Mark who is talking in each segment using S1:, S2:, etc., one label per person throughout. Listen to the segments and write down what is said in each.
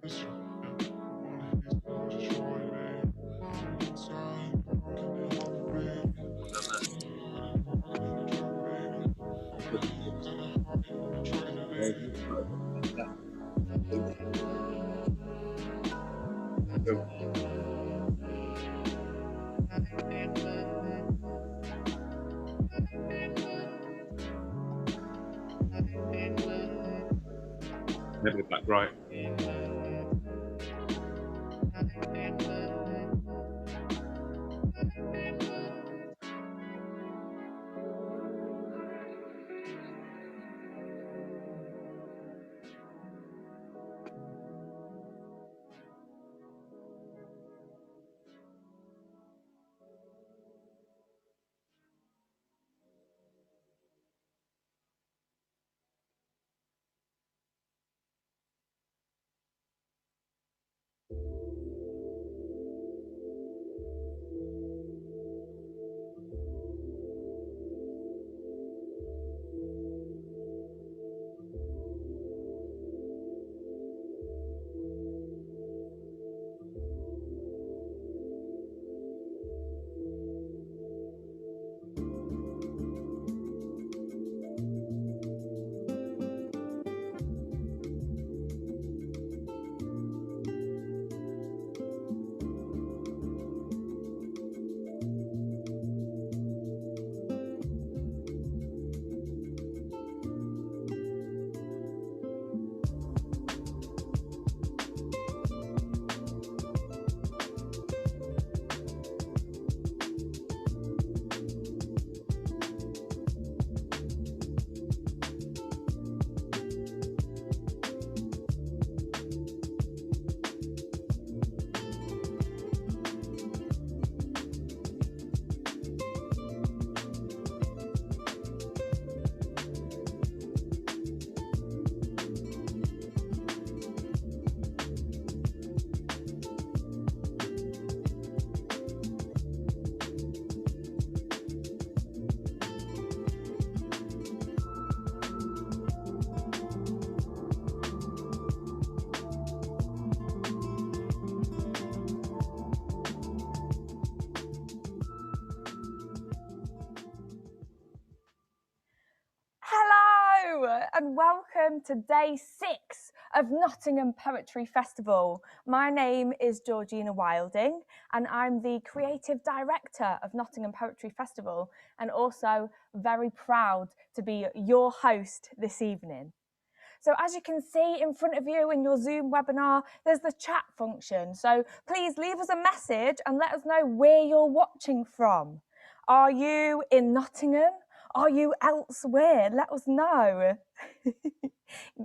S1: Maybe the back right.
S2: Hello and welcome to day 6 of Nottingham Poetry Festival. My name is Georgina Wilding and I'm the creative director of Nottingham Poetry Festival and also very proud to be your host this evening. So as you can see in front of you in your Zoom webinar, there's the chat function. So please leave us a message and let us know where you're watching from. Are you in Nottingham? Are you elsewhere? Let us know.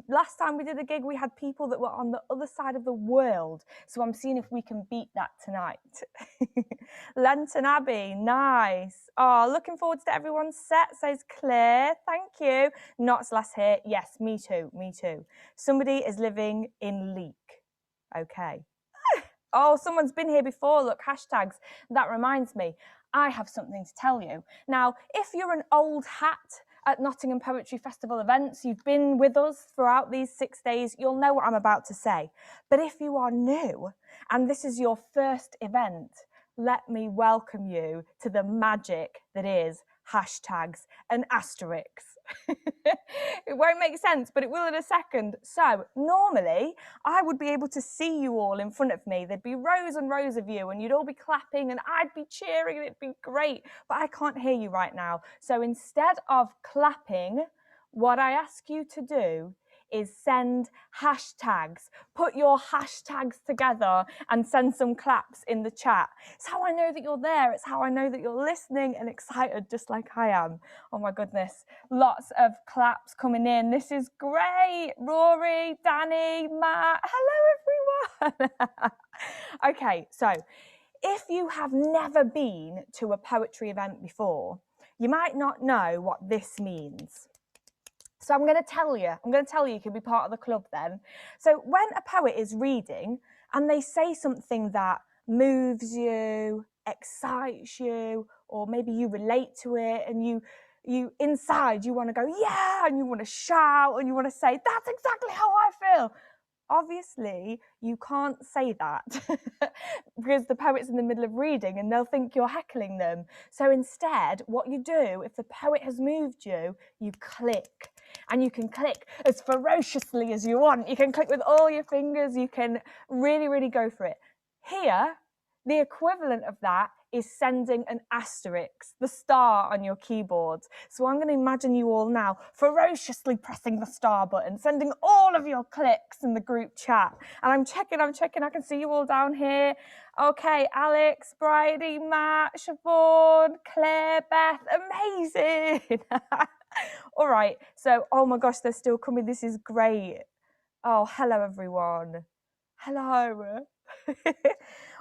S2: Last time we did a gig, we had people that were on the other side of the world. So I'm seeing if we can beat that tonight. Lenton Abbey, nice. Oh, looking forward to everyone's set, says Claire. Thank you. Not last here. Yes, me too, me too. Somebody is living in Leek. Okay. Oh, someone's been here before. Look, hashtags. That reminds me. I have something to tell you. Now, if you're an old hat at Nottingham Poetry Festival events, you've been with us throughout these 6 days, you'll know what I'm about to say. But if you are new and this is your first event, let me welcome you to the magic that is hashtags and asterisks. It won't make sense, but it will in a second. So normally I would be able to see you all in front of me. There'd be rows and rows of you and you'd all be clapping and I'd be cheering and it'd be great, but I can't hear you right now. So instead of clapping, what I ask you to do is send hashtags. Put your hashtags together and send some claps in the chat. It's how I know that you're there. It's how I know that you're listening and excited just like I am. Oh my goodness, lots of claps coming in. This is great. Rory, Danny, Matt, hello everyone. Okay, so if you have never been to a poetry event before, you might not know what this means. So I'm going to tell you you can be part of the club then. So when a poet is reading and they say something that moves you, excites you, or maybe you relate to it and you inside you want to go, yeah, and you want to shout and you want to say, that's exactly how I feel. obviously you can't say that because the poet's in the middle of reading and they'll think you're heckling them. So instead, what you do, if the poet has moved you, you click. And you can click as ferociously as you want. You can click with all your fingers. You can really, really go for it. Here, the equivalent of that is sending an asterisk, the star on your keyboard. So I'm going to imagine you all now ferociously pressing the star button, sending all of your clicks in the group chat. And I'm checking, I can see you all down here. Okay, Alex, Bridie, Matt, Siobhan, Claire, Beth, amazing. All right, so, oh my gosh, they're still coming. This is great. Oh, hello, everyone. Hello.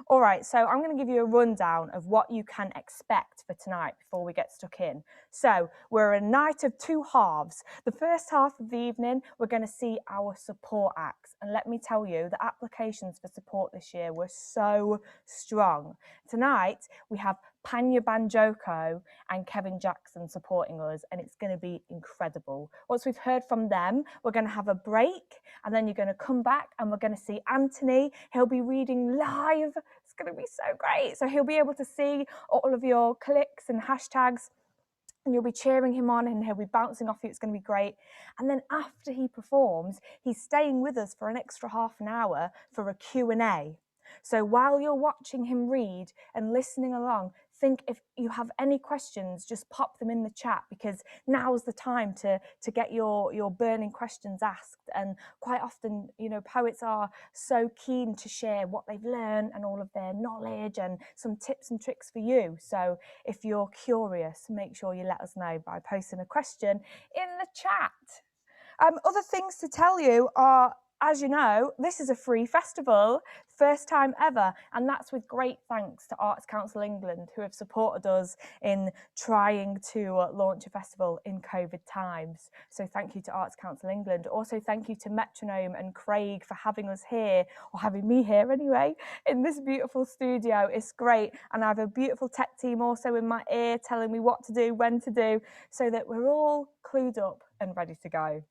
S2: All right, so I'm going to give you a rundown of what you can expect for tonight before we get stuck in. So we're a night of two halves. The first half of the evening, we're going to see our support acts. And let me tell you, the applications for support this year were so strong. Tonight, we have Panya Banjoko and Kevin Jackson supporting us, and it's going to be incredible. Once we've heard from them, we're going to have a break, and then you're going to come back and we're going to see Anthony. He'll be reading live. It's going to be so great. So he'll be able to see all of your clicks and hashtags, and you'll be cheering him on and he'll be bouncing off you. It's going to be great. And then after he performs, he's staying with us for an extra half an hour for a Q&A. So while you're watching him read and listening along, think if you have any questions, just pop them in the chat, because now's the time to get your burning questions asked. And quite often, you know, poets are so keen to share what they've learned and all of their knowledge and some tips and tricks for you. So if you're curious, make sure you let us know by posting a question in the chat. Other things to tell you are, as you know, this is a free festival, first time ever, and that's with great thanks to Arts Council England, who have supported us in trying to launch a festival in COVID times. So thank you to Arts Council England. Also thank you to Metronome and Craig for having us here, or having me here anyway, in this beautiful studio. It's great, and I have a beautiful tech team also in my ear telling me what to do, when to do, so that we're all clued up and ready to go.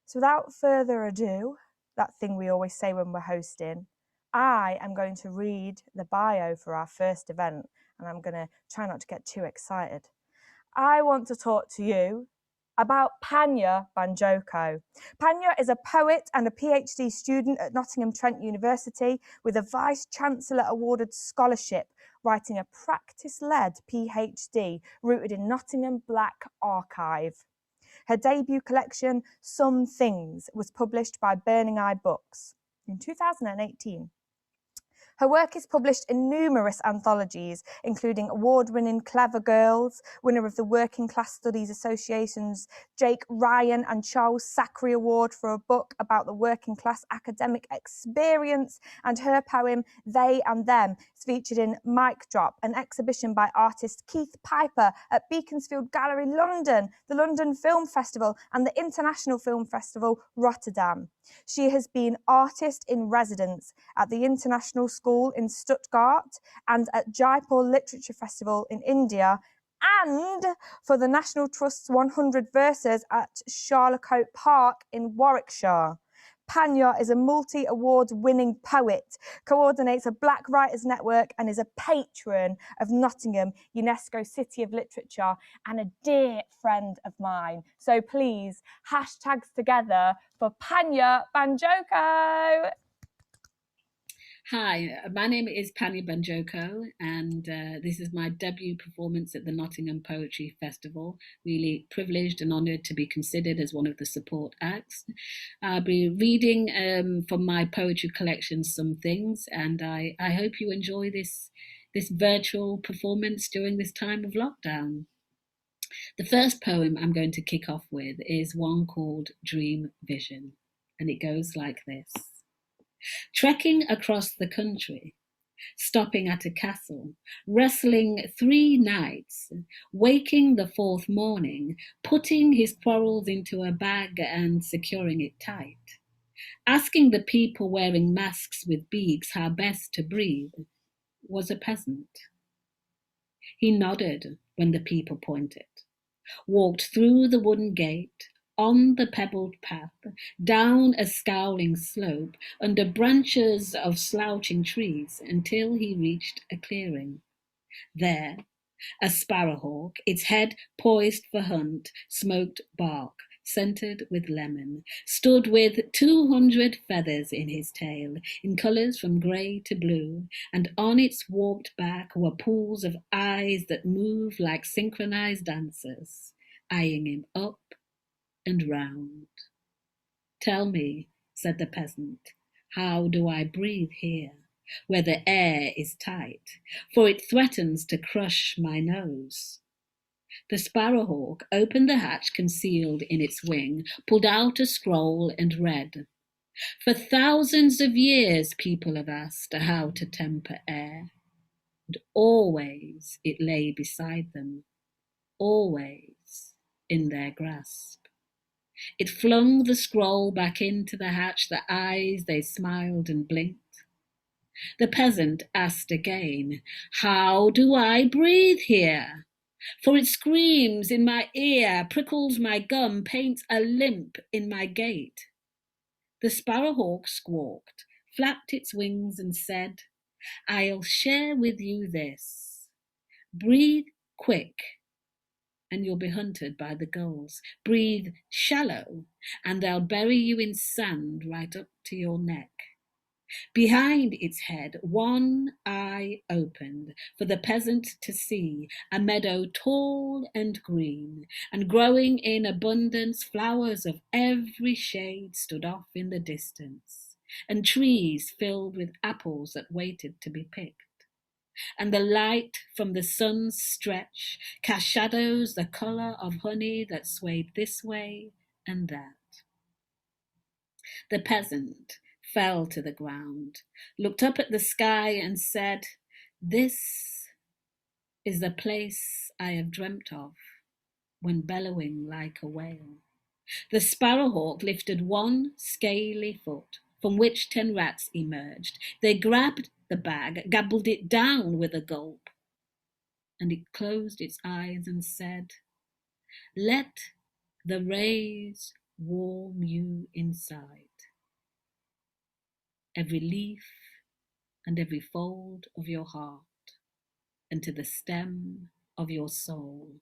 S2: So without further ado, that thing we always say when we're hosting, I am going to read the bio for our first event, and I'm going to try not to get too excited. I want to talk to you about Panya Banjoko. Panya is a poet and a PhD student at Nottingham Trent University with a Vice-Chancellor awarded scholarship, writing a practice-led PhD rooted in Nottingham Black Archive. Her debut collection, Some Things, was published by Burning Eye Books in 2018. Her work is published in numerous anthologies, including award-winning Clever Girls, winner of the Working Class Studies Association's Jake Ryan and Charles Sackery Award for a book about the working class academic experience, and her poem They and Them is featured in Mic Drop, an exhibition by artist Keith Piper at Beaconsfield Gallery, London, the London Film Festival and the International Film Festival, Rotterdam. She has been artist in residence at the International School in Stuttgart and at Jaipur Literature Festival in India, and for the National Trust's 100 Verses at Charlecote Park in Warwickshire. Panya is a multi-award-winning poet, coordinates a Black Writers Network, and is a patron of Nottingham, UNESCO City of Literature, and a dear friend of mine. So please, hashtags together for Panya Banjoko.
S3: Hi, my name is Panya Banjoko, and this is my debut performance at the Nottingham Poetry Festival. Really privileged and honoured to be considered as one of the support acts. I'll be reading from my poetry collection, Some Things, and I hope you enjoy this virtual performance during this time of lockdown. The first poem I'm going to kick off with is one called Dream Vision, and it goes like this. Trekking across the country, stopping at a castle, wrestling 3 nights, waking the 4th morning, putting his quarrels into a bag and securing it tight, asking the people wearing masks with beaks how best to breathe, was a peasant. He nodded when the people pointed, walked through the wooden gate, on the pebbled path, down a scowling slope, under branches of slouching trees, until he reached a clearing. There, a sparrowhawk, its head poised for hunt, smoked bark, scented with lemon, stood with 200 feathers in his tail, in colours from grey to blue, and on its warped back were pools of eyes that moved like synchronized dancers, eyeing him up and round. "Tell me," said the peasant, "how do I breathe here, where the air is tight, for it threatens to crush my nose?" The sparrowhawk opened the hatch concealed in its wing, pulled out a scroll and read. "For thousands of years people have asked how to temper air, and always it lay beside them, always in their grasp." It flung the scroll back into the hatch, the eyes they smiled and blinked. The peasant asked again, "How do I breathe here? For it screams in my ear, prickles my gum, paints a limp in my gait." The sparrowhawk squawked, flapped its wings and said, "I'll share with you this. Breathe quick and you'll be hunted by the gulls. Breathe shallow and they'll bury you in sand right up to your neck." Behind its head, one eye opened for the peasant to see, a meadow tall and green, and growing in abundance, flowers of every shade stood off in the distance, and trees filled with apples that waited to be picked. And the light from the sun's stretch cast shadows the colour of honey that swayed this way and that. The peasant fell to the ground, looked up at the sky and said, "This is the place I have dreamt of when bellowing like a whale." The sparrowhawk lifted one scaly foot, from which 10 rats emerged. They grabbed the bag, gobbled it down with a gulp, and it closed its eyes and said, "Let the rays warm you inside. Every leaf and every fold of your heart, and to the stem of your soul.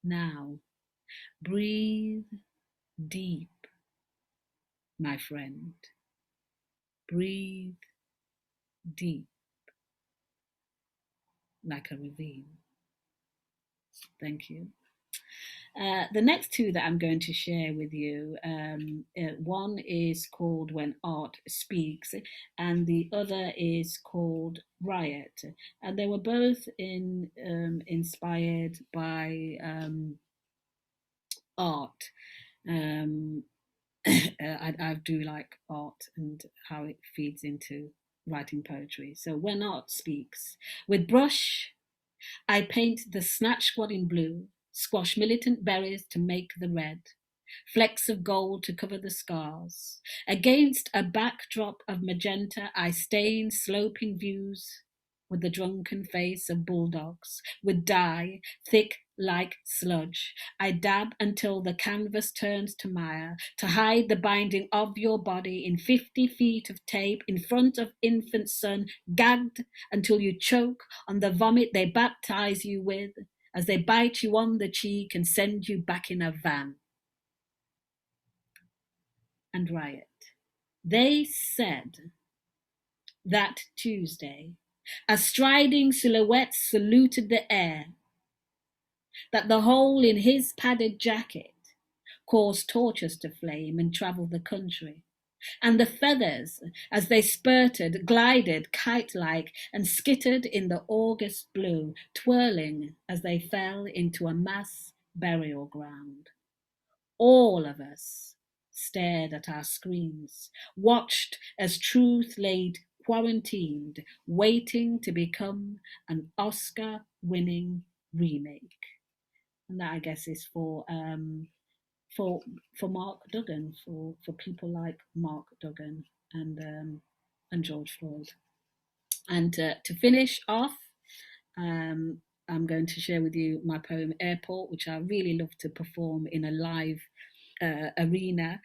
S3: Now, breathe deep, my friend. Breathe deep, like a ravine." Thank you. The next two that I'm going to share with you, one is called When Art Speaks, and the other is called Riot. And they were both inspired by art. I do like art and how it feeds into writing poetry. So When Art Speaks. "With brush, I paint the snatch squad in blue, squash militant berries to make the red, flecks of gold to cover the scars. Against a backdrop of magenta, I stain sloping views with the drunken face of bulldogs, with dye thick like sludge. I dab until the canvas turns to mire, to hide the binding of your body in 50 feet of tape in front of infant sun, gagged until you choke on the vomit they baptize you with, as they bite you on the cheek and send you back in a van." And Riot. "They said that Tuesday, as striding silhouettes saluted the air, that the hole in his padded jacket caused torches to flame and travel the country, and the feathers, as they spurted, glided kite-like and skittered in the August blue, twirling as they fell into a mass burial ground. All of us stared at our screens, watched as truth laid quarantined, waiting to become an Oscar-winning remake." And that, I guess, is for Mark Duggan, for people like Mark Duggan and George Floyd. And to finish off, I'm going to share with you my poem Airport, which I really love to perform in a live arena.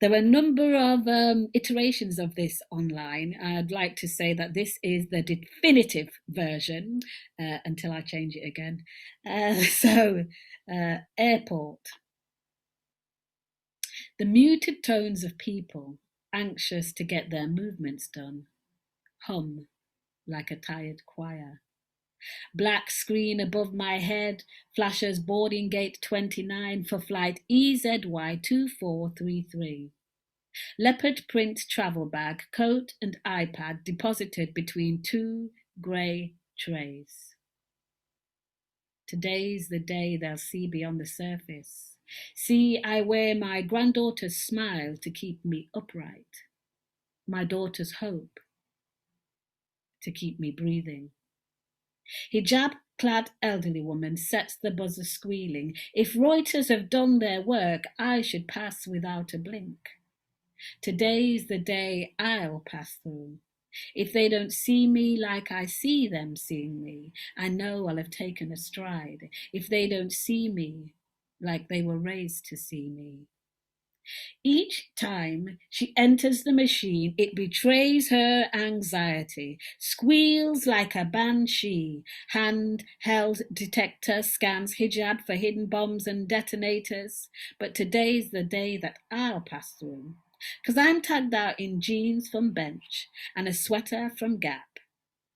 S3: There are a number of iterations of this online. I'd like to say that this is the definitive version until I change it again. Airport. The muted tones of people, anxious to get their movements done, hum like a tired choir. Black screen above my head flashes boarding gate 29 for flight EZY2433. Leopard print travel bag, coat and iPad deposited between two grey trays. Today's the day they'll see beyond the surface. See, I wear my granddaughter's smile to keep me upright. My daughter's hope to keep me breathing. Hijab-clad elderly woman sets the buzzer squealing. If Reuters have done their work, I should pass without a blink. Today's the day I'll pass through. If they don't see me like I see them seeing me, I know I'll have taken a stride. If they don't see me like they were raised to see me. Each time she enters the machine, it betrays her anxiety, squeals like a banshee. Handheld detector scans hijab for hidden bombs and detonators. But today's the day that I'll pass through. 'Cause I'm tagged out in jeans from Bench and a sweater from Gap.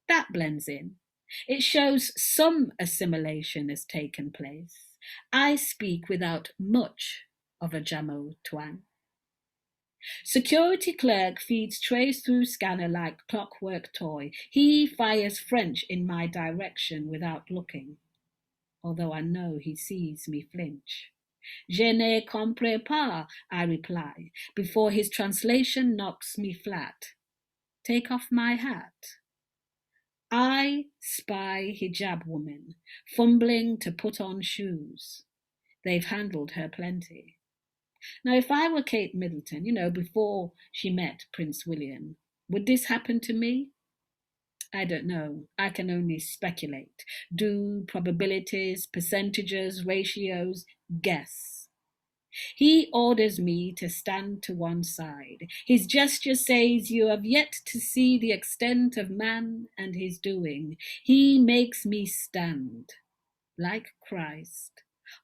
S3: That blends in. It shows some assimilation has taken place. I speak without much of a Jamo twang. Security clerk feeds trays through scanner like clockwork toy. He fires French in my direction without looking, although I know he sees me flinch. Je ne comprends pas, I reply, before his translation knocks me flat. Take off my hat. I spy hijab woman, fumbling to put on shoes. They've handled her plenty. Now, if I were Kate Middleton, before she met Prince William, would this happen to me? I don't know. I can only speculate. Do probabilities, percentages, ratios, guess. He orders me to stand to one side. His gesture says you have yet to see the extent of man and his doing. He makes me stand like Christ.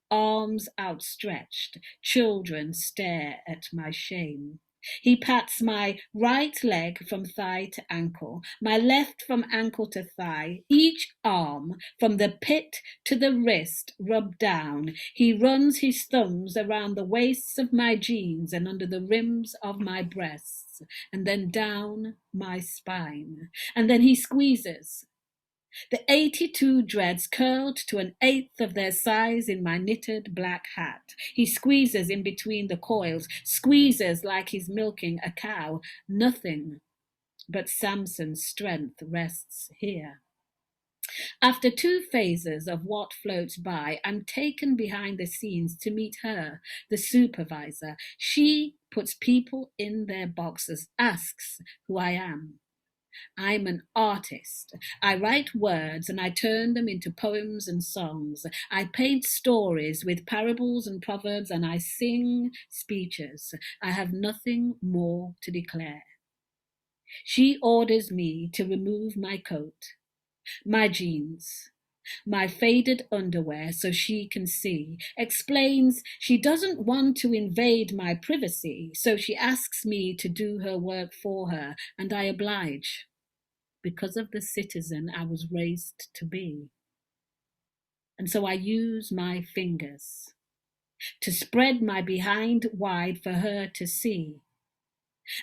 S3: Arms outstretched, children stare at my shame. He pats my right leg from thigh to ankle, my left from ankle to thigh, each arm from the pit to the wrist rubbed down. He runs his thumbs around the waists of my jeans and under the rims of my breasts, and then down my spine. And then he squeezes. The 82 dreads curled to an eighth of their size in my knitted black hat. He squeezes in between the coils, squeezes like he's milking a cow. Nothing but Samson's strength rests here. After 2 phases of what floats by, I'm taken behind the scenes to meet her, the supervisor. She puts people in their boxes, asks who I am. I'm an artist. I write words and I turn them into poems and songs. I paint stories with parables and proverbs and I sing speeches. I have nothing more to declare. She orders me to remove my coat, my jeans, my faded underwear so she can see, explains she doesn't want to invade my privacy, so she asks me to do her work for her, and I oblige, because of the citizen I was raised to be. And so I use my fingers to spread my behind wide for her to see.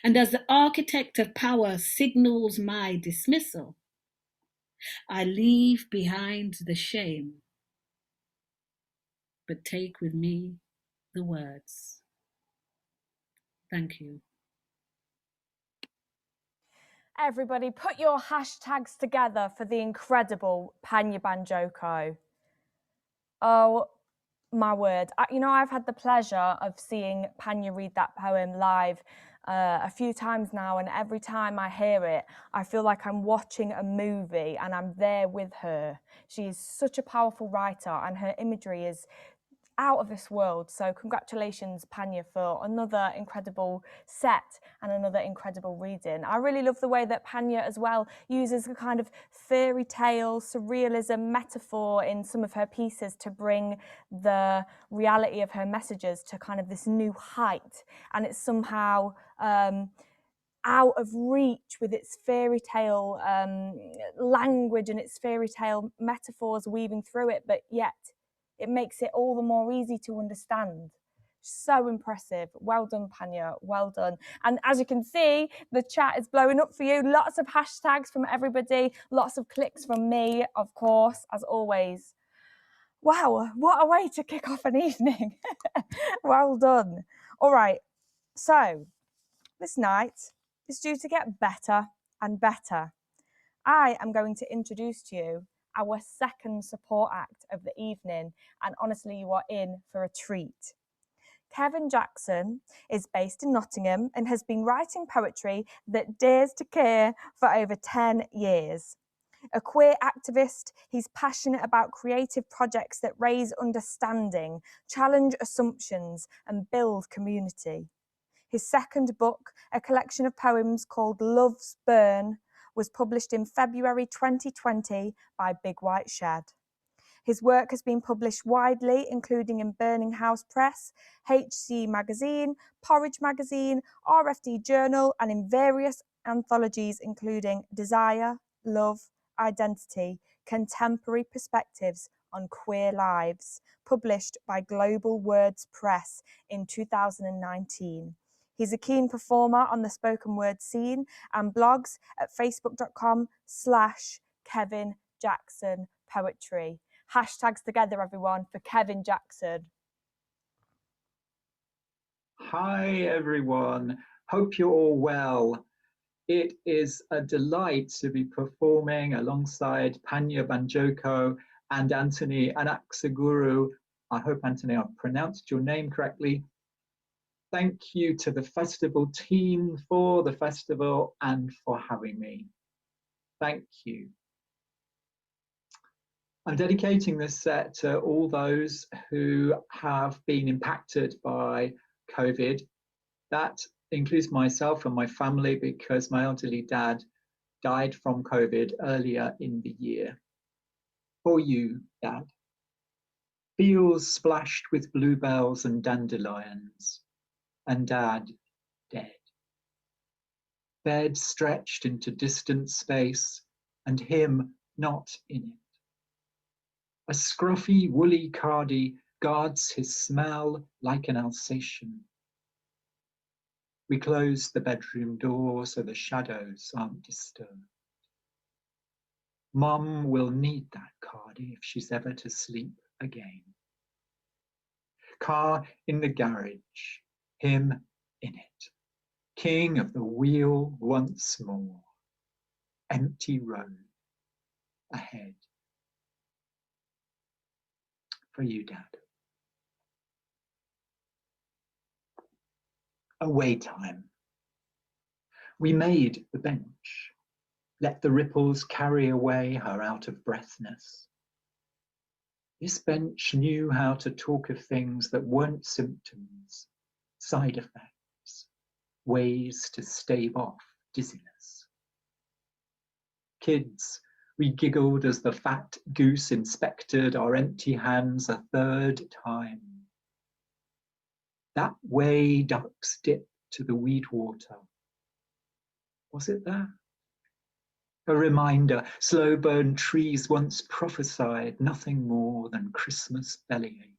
S3: And as the architect of power signals my dismissal, I leave behind the shame, but take with me the words. Thank you.
S2: Everybody, put your hashtags together for the incredible Panya Banjoko. Oh, my word. I've had the pleasure of seeing Panya read that poem live a few times now, and every time I hear it, I feel like I'm watching a movie and I'm there with her. She is such a powerful writer and her imagery is out of this world. So congratulations, Panya, for another incredible set and another incredible reading. I really love the way that Panya as well uses a kind of fairy tale, surrealism metaphor in some of her pieces to bring the reality of her messages to kind of this new height. And it's somehow out of reach with its fairy tale language and its fairy tale metaphors weaving through it, but yet it makes it all the more easy to understand. So impressive. Well done, Panya. Well done. And as you can see, the chat is blowing up for you. Lots of hashtags from everybody, lots of clicks from me, of course, as always. Wow, what a way to kick off an evening. Well done. All right, so this night is due to get better and better. I am going to introduce to you our second support act of the evening, and honestly, you are in for a treat. Kevin Jackson is based in Nottingham and has been writing poetry that dares to care for over 10 years. A queer activist, he's passionate about creative projects that raise understanding, challenge assumptions, and build community. His second book, a collection of poems called Love's Burn, was published in February 2020 by Big White Shed. His work has been published widely, including in Burning House Press, HC Magazine, Porridge Magazine, RFD Journal, and in various anthologies including Desire, Love, Identity, Contemporary Perspectives on Queer Lives, published by Global Words Press in 2019. He's a keen performer on the spoken word scene and blogs at facebook.com/Kevin Jackson Poetry. Hashtags together, everyone, for Kevin Jackson.
S4: Hi, everyone. Hope you're all well. It is a delight to be performing alongside Panya Banjoko and Anthony Anaxagorou. I hope, Anthony, I've pronounced your name correctly. Thank you to the festival team for the festival and for having me. Thank you. I'm dedicating this set to all those who have been impacted by COVID. That includes myself and my family because my elderly dad died from COVID earlier in the year. For you, Dad. Fields splashed with bluebells and dandelions, and Dad dead. Bed stretched into distant space, and him not in it. A scruffy, woolly cardie guards his smell like an Alsatian. We close the bedroom door so the shadows aren't disturbed. Mum will need that cardie if she's ever to sleep again. Car in the garage, him in it. King of the wheel once more. Empty road ahead. For you, Dad. Away time. We made the bench. Let the ripples carry away her out-of-breathness. This bench knew how to talk of things that weren't symptoms, side effects, ways to stave off dizziness. Kids, we giggled as the fat goose inspected our empty hands a third time. That way ducks dip to the weed water. Was it that? A reminder, slow-burn trees once prophesied nothing more than Christmas bellyache.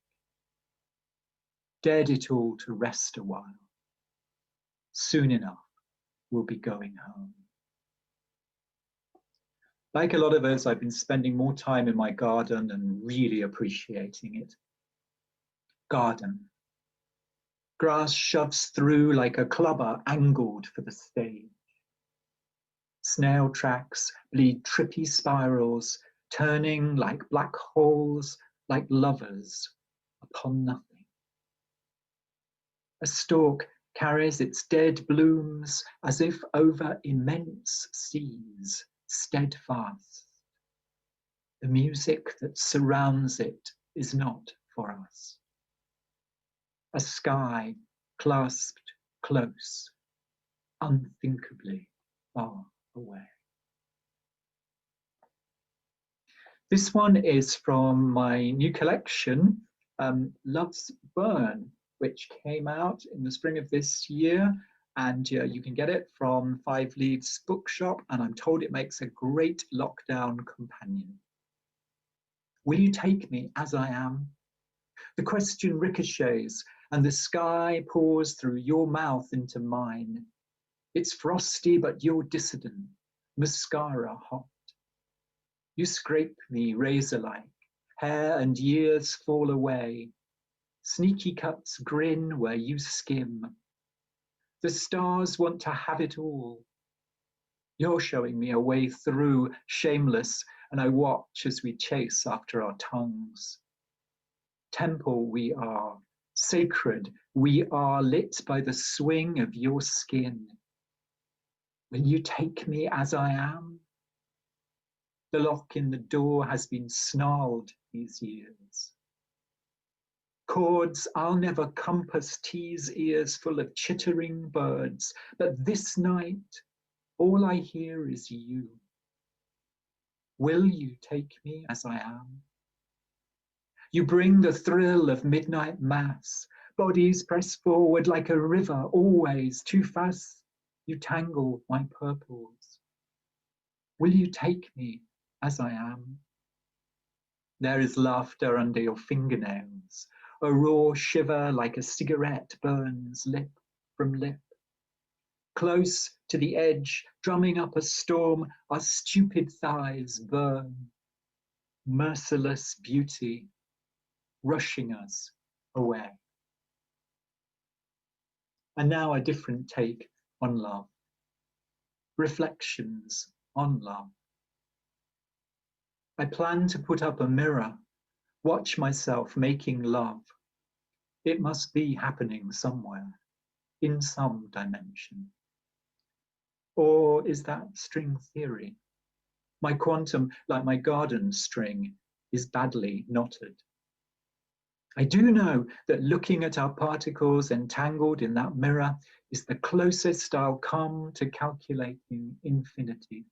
S4: Dared it all to rest a while. Soon enough, we'll be going home. Like a lot of us, I've been spending more time in my garden and really appreciating it. Garden. Grass shoves through like a clubber angled for the stage. Snail tracks bleed trippy spirals, turning like black holes, like lovers upon nothing. A stalk carries its dead blooms as if over immense seas, steadfast. The music that surrounds it is not for us. a sky clasped close, unthinkably far away. This one is from my new collection, Love's Burn, which came out in the spring of this year, and you can get it from Five Leaves Bookshop, and I'm told it makes a great lockdown companion. Will you take me as I am? The question ricochets, and the sky pours through your mouth into mine. It's frosty, but you're dissident, mascara hot. You scrape me razor-like, hair and years fall away. Sneaky cuts grin where you skim. The stars want to have it all. You're showing me a way through, shameless, and I watch as we chase after our tongues. Temple we are, sacred we are, lit by the swing of your skin. Will you take me as I am? The lock in the door has been snarled these years. Chords I'll never compass tease ears full of chittering birds, but this night all I hear is you. Will you take me as I am? You bring the thrill of midnight mass, bodies press forward like a river, always too fast. You tangle my purples. Will you take me as I am? There is laughter under your fingernails. A raw shiver like a cigarette burns lip from lip. Close to the edge, drumming up a storm, our stupid thighs burn. Merciless beauty rushing us away. And now a different take on love. Reflections on love. I plan to put up a mirror, watch myself making love. It must be happening somewhere, in some dimension. Or is that string theory? My quantum, like my garden string, is badly knotted. I do know that looking at our particles entangled in that mirror is the closest I'll come to calculating infinity.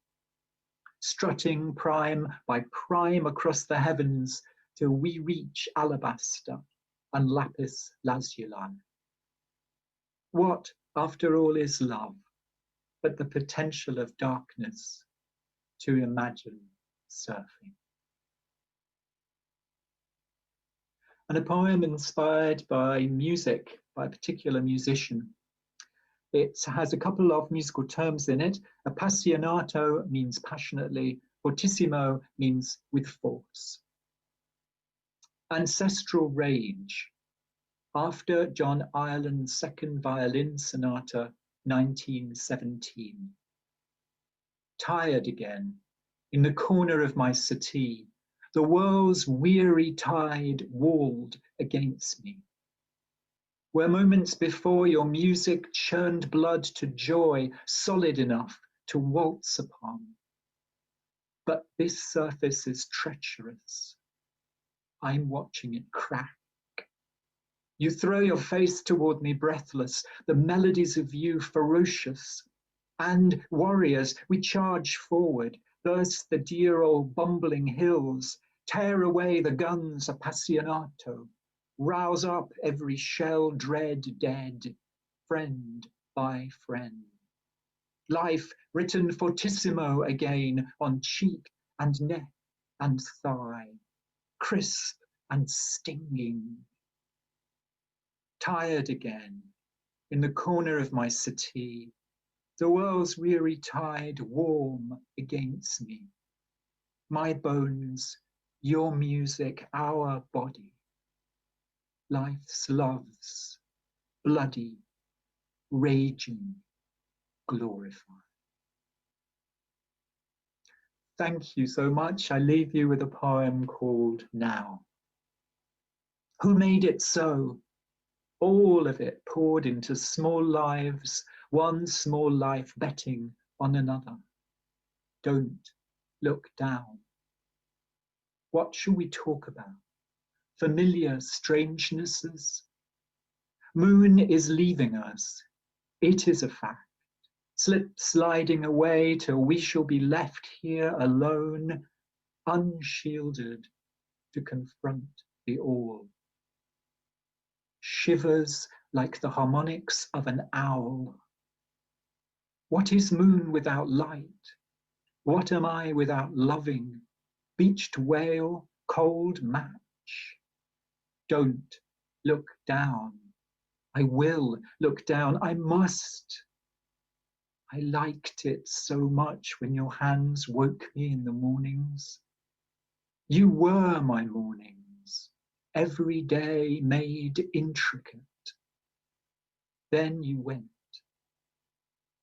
S4: Strutting prime by prime across the heavens till we reach alabaster and lapis lazuli. What, after all, is love but the potential of darkness to imagine surfing? And a poem inspired by music, by a particular musician. It has a couple of musical terms in it. Appassionato means passionately, fortissimo means with force. Ancestral Rage, after John Ireland's Second Violin Sonata, 1917. Tired again, in the corner of my settee, the world's weary tide walled against me. Where moments before your music churned blood to joy, solid enough to waltz upon. But this surface is treacherous. I'm watching it crack. You throw your face toward me breathless, the melodies of you ferocious. And warriors, we charge forward, burst the dear old bumbling hills, tear away the guns appassionato, rouse up every shell dread dead, friend by friend. Life written fortissimo again on cheek and neck and thigh, crisp and stinging. Tired again, in the corner of my settee, the world's weary tide warm against me. My bones, your music, our body. Life's loves, bloody, raging, glorified. Thank you so much. I leave you with a poem called Now. Who made it so? All of it poured into small lives, one small life betting on another. Don't look down. What shall we talk about? Familiar strangenesses? Moon is leaving us. It is a fact. Sliding away till we shall be left here alone, unshielded to confront the all. Shivers like the harmonics of an owl. What is moon without light? What am I without loving? Beached whale, cold match. Don't look down. I will look down. I must. I liked it so much when your hands woke me in the mornings. You were my mornings, every day made intricate. Then you went,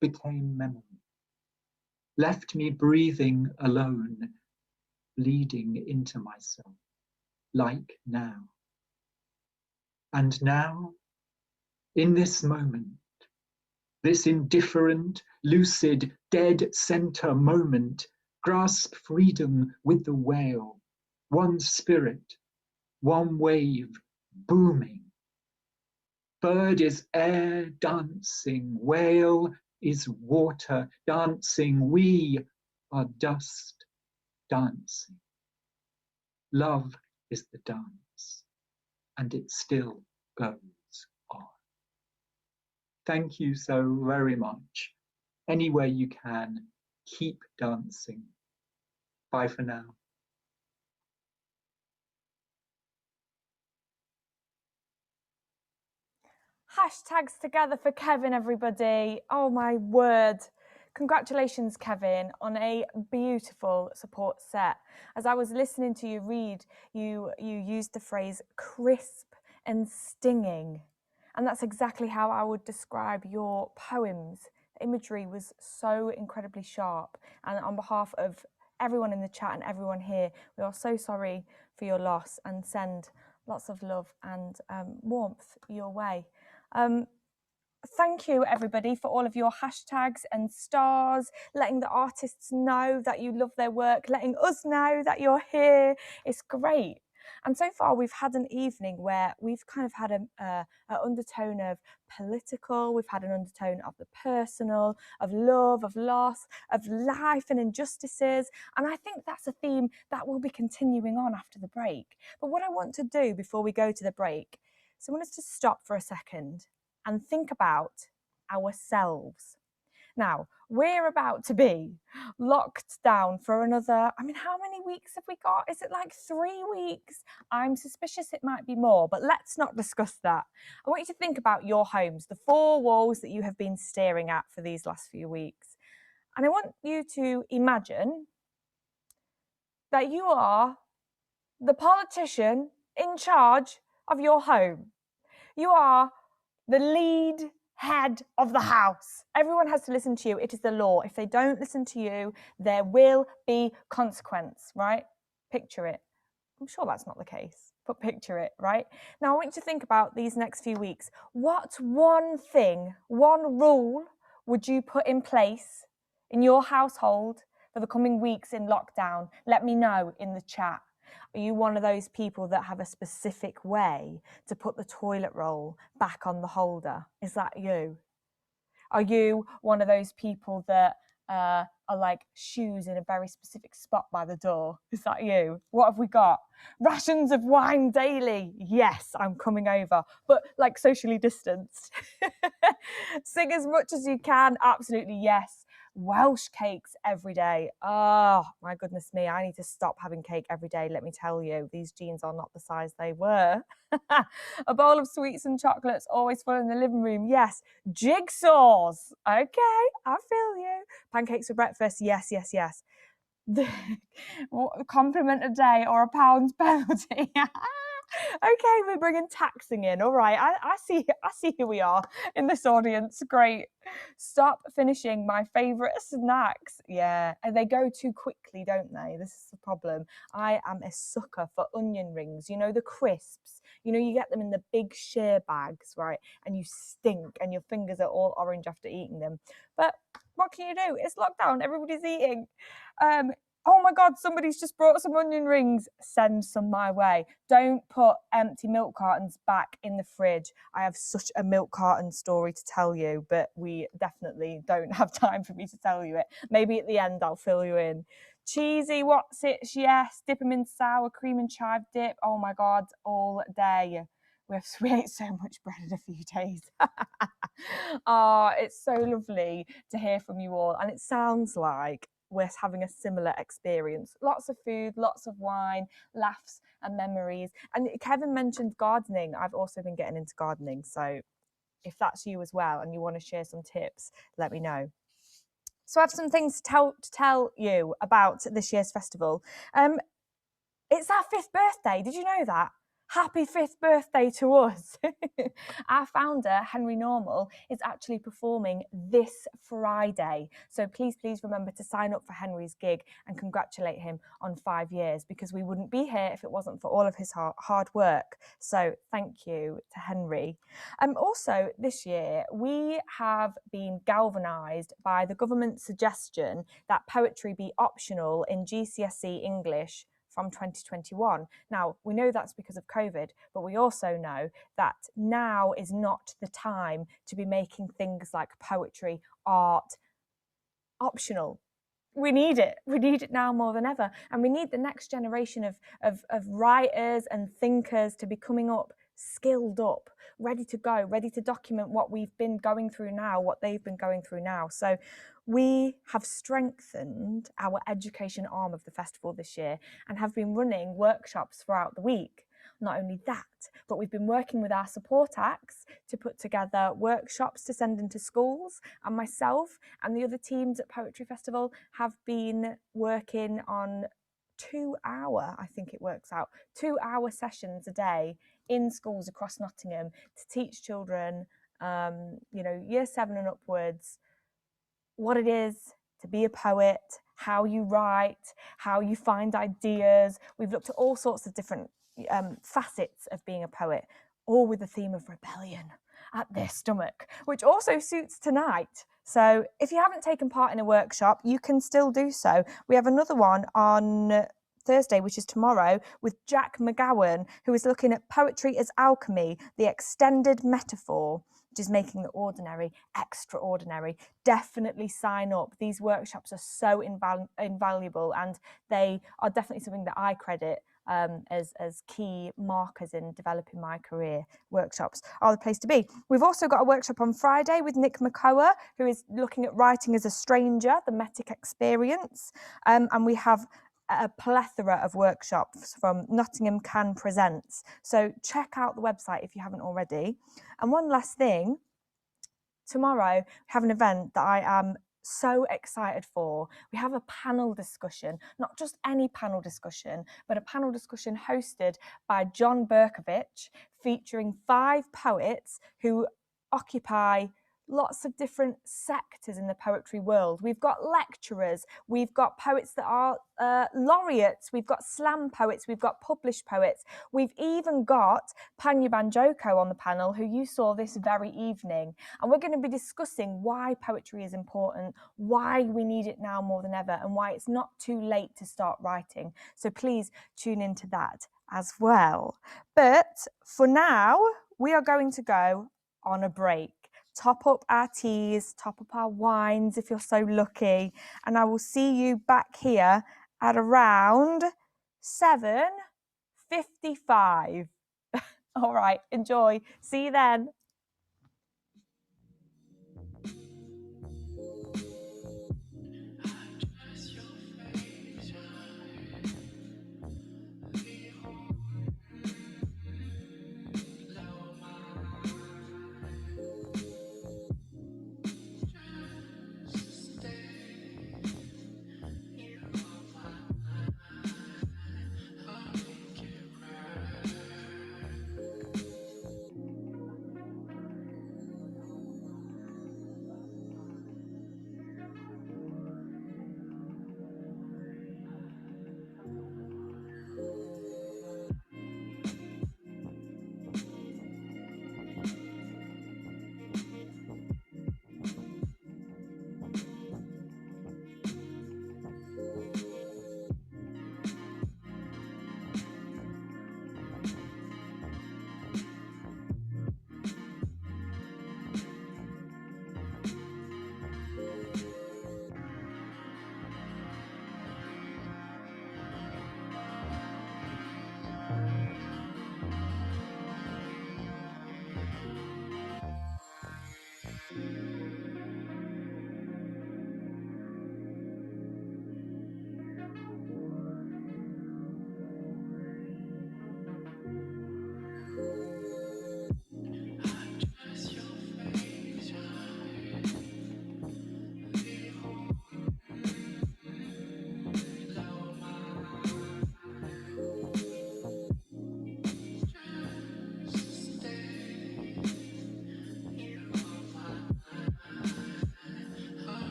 S4: became memory, left me breathing alone, bleeding into myself, like now. And now, in this moment, this indifferent, lucid, dead center moment, grasp freedom with the whale, one spirit, one wave, booming. Bird is air dancing, whale is water dancing, we are dust dancing. Love is the dance, and it still goes on. Thank you so very much. Anywhere you can, keep dancing. Bye for now.
S2: Hashtags together for Kevin, everybody. Oh my word. Congratulations, Kevin, on a beautiful support set. As I was listening to you read, you used the phrase crisp and stinging. And that's exactly how I would describe your poems. The imagery was so incredibly sharp. And on behalf of everyone in the chat and everyone here, we are so sorry for your loss and send lots of love and warmth your way. Thank you, everybody, for all of your hashtags and stars, letting the artists know that you love their work, letting us know that you're here. It's great. And so far, we've had an evening where we've kind of had an undertone of political, we've had an undertone of the personal, of love, of loss, of life and injustices. And I think that's a theme that will be continuing on after the break. But what I want to do before we go to the break, so I want us to stop for a second and think about ourselves. Now, we're about to be locked down for another, I mean, how many weeks have we got? Is it like 3 weeks? I'm suspicious it might be more, but let's not discuss that. I want you to think about your homes, the 4 walls that you have been staring at for these last few weeks. And I want you to imagine that you are the politician in charge of your home. You are the lead head of the house. Everyone has to listen to you. It is the law. If they don't listen to you, there will be consequence, right? Picture it. I'm sure that's not the case, but picture it, right? Now, I want you to think about these next few weeks. What one thing, one rule would you put in place in your household for the coming weeks in lockdown? Let me know in the chat. Are you one of those people that have a specific way to put the toilet roll back on the holder? Is that you? Are you one of those people that are like shoes in a very specific spot by the door? Is that you? What have we got? Rations of wine daily. Yes, I'm coming over, but like socially distanced. Sing as much as you can. Absolutely, yes. Welsh cakes every day. Oh, my goodness me. I need to stop having cake every day. Let me tell you, these jeans are not the size they were. A bowl of sweets and chocolates always full in the living room. Yes. Jigsaws. Okay, I feel you. Pancakes for breakfast. Yes, yes, yes. The compliment a day or a pound's penalty. Okay, we're bringing taxing in. All right, I see who we are in this audience. Great. Stop finishing my favourite snacks. Yeah, and they go too quickly, don't they? This is the problem. I am a sucker for onion rings. You know, the crisps. You know, you get them in the big sheer bags, right? And you stink and your fingers are all orange after eating them. But what can you do? It's lockdown. Everybody's eating. Oh my God, somebody's just brought some onion rings. Send some my way. Don't put empty milk cartons back in the fridge. I have such a milk carton story to tell you, but we definitely don't have time for me to tell you it. Maybe at the end I'll fill you in. Cheesy, what's it? Yes, dip them in sour cream and chive dip. Oh my God, all day. We ate so much bread in a few days. Oh, it's so lovely to hear from you all. And it sounds like we're having a similar experience. Lots of food, lots of wine, laughs and memories. And Kevin mentioned gardening. I've also been getting into gardening. So if that's you as well and you want to share some tips, let me know. So I have some things to tell you about this year's festival. It's our 5th birthday. Did you know that? Happy 5th birthday to us. Our founder, Henry Normal, is actually performing this Friday. So please remember to sign up for Henry's gig and congratulate him on 5 years, because we wouldn't be here if it wasn't for all of his hard work. So thank you to Henry. Also, this year, we have been galvanised by the government's suggestion that poetry be optional in GCSE English from 2021. Now, we know that's because of COVID, but we also know that now is not the time to be making things like poetry, art, optional. We need it. We need it now more than ever. And we need the next generation of writers and thinkers to be coming up, skilled up, ready to go, ready to document what we've been going through now, what they've been going through now. So we have strengthened our education arm of the festival this year and have been running workshops throughout the week. Not only that, but we've been working with our support acts to put together workshops to send into schools, and myself and the other teams at Poetry Festival have been working on 2-hour, I think it works out, 2-hour sessions a day in schools across Nottingham to teach children, year 7 and upwards, what it is to be a poet, how you write, how you find ideas. We've looked at all sorts of different facets of being a poet, all with the theme of rebellion at their stomach, which also suits tonight. So if you haven't taken part in a workshop, you can still do so. We have another one on Thursday, which is tomorrow, with Jack McGowan, who is looking at poetry as alchemy, the extended metaphor, which is making the ordinary extraordinary. Definitely sign up. These workshops are so invaluable, and they are definitely something that I credit as key markers in developing my career. Workshops are the place to be. We've also got a workshop on Friday with Nick McCower, who is looking at writing as a stranger, the Metic experience, and we have a plethora of workshops from Nottingham Can Presents. So check out the website if you haven't already. And one last thing, tomorrow we have an event that I am so excited for. We have a panel discussion, not just any panel discussion, but a panel discussion hosted by John Berkovich, featuring 5 poets who occupy lots of different sectors in the poetry world. We've got lecturers, we've got poets that are laureates, we've got slam poets, we've got published poets, we've even got Panya Banjoko on the panel, who you saw this very evening. And we're going to be discussing why poetry is important, why we need it now more than ever, and why it's not too late to start writing. So please tune into that as well. But for now, we are going to go on a break. Top up our teas, top up our wines if you're so lucky. And I will see you back here at around 7:55. All right, enjoy. See you then.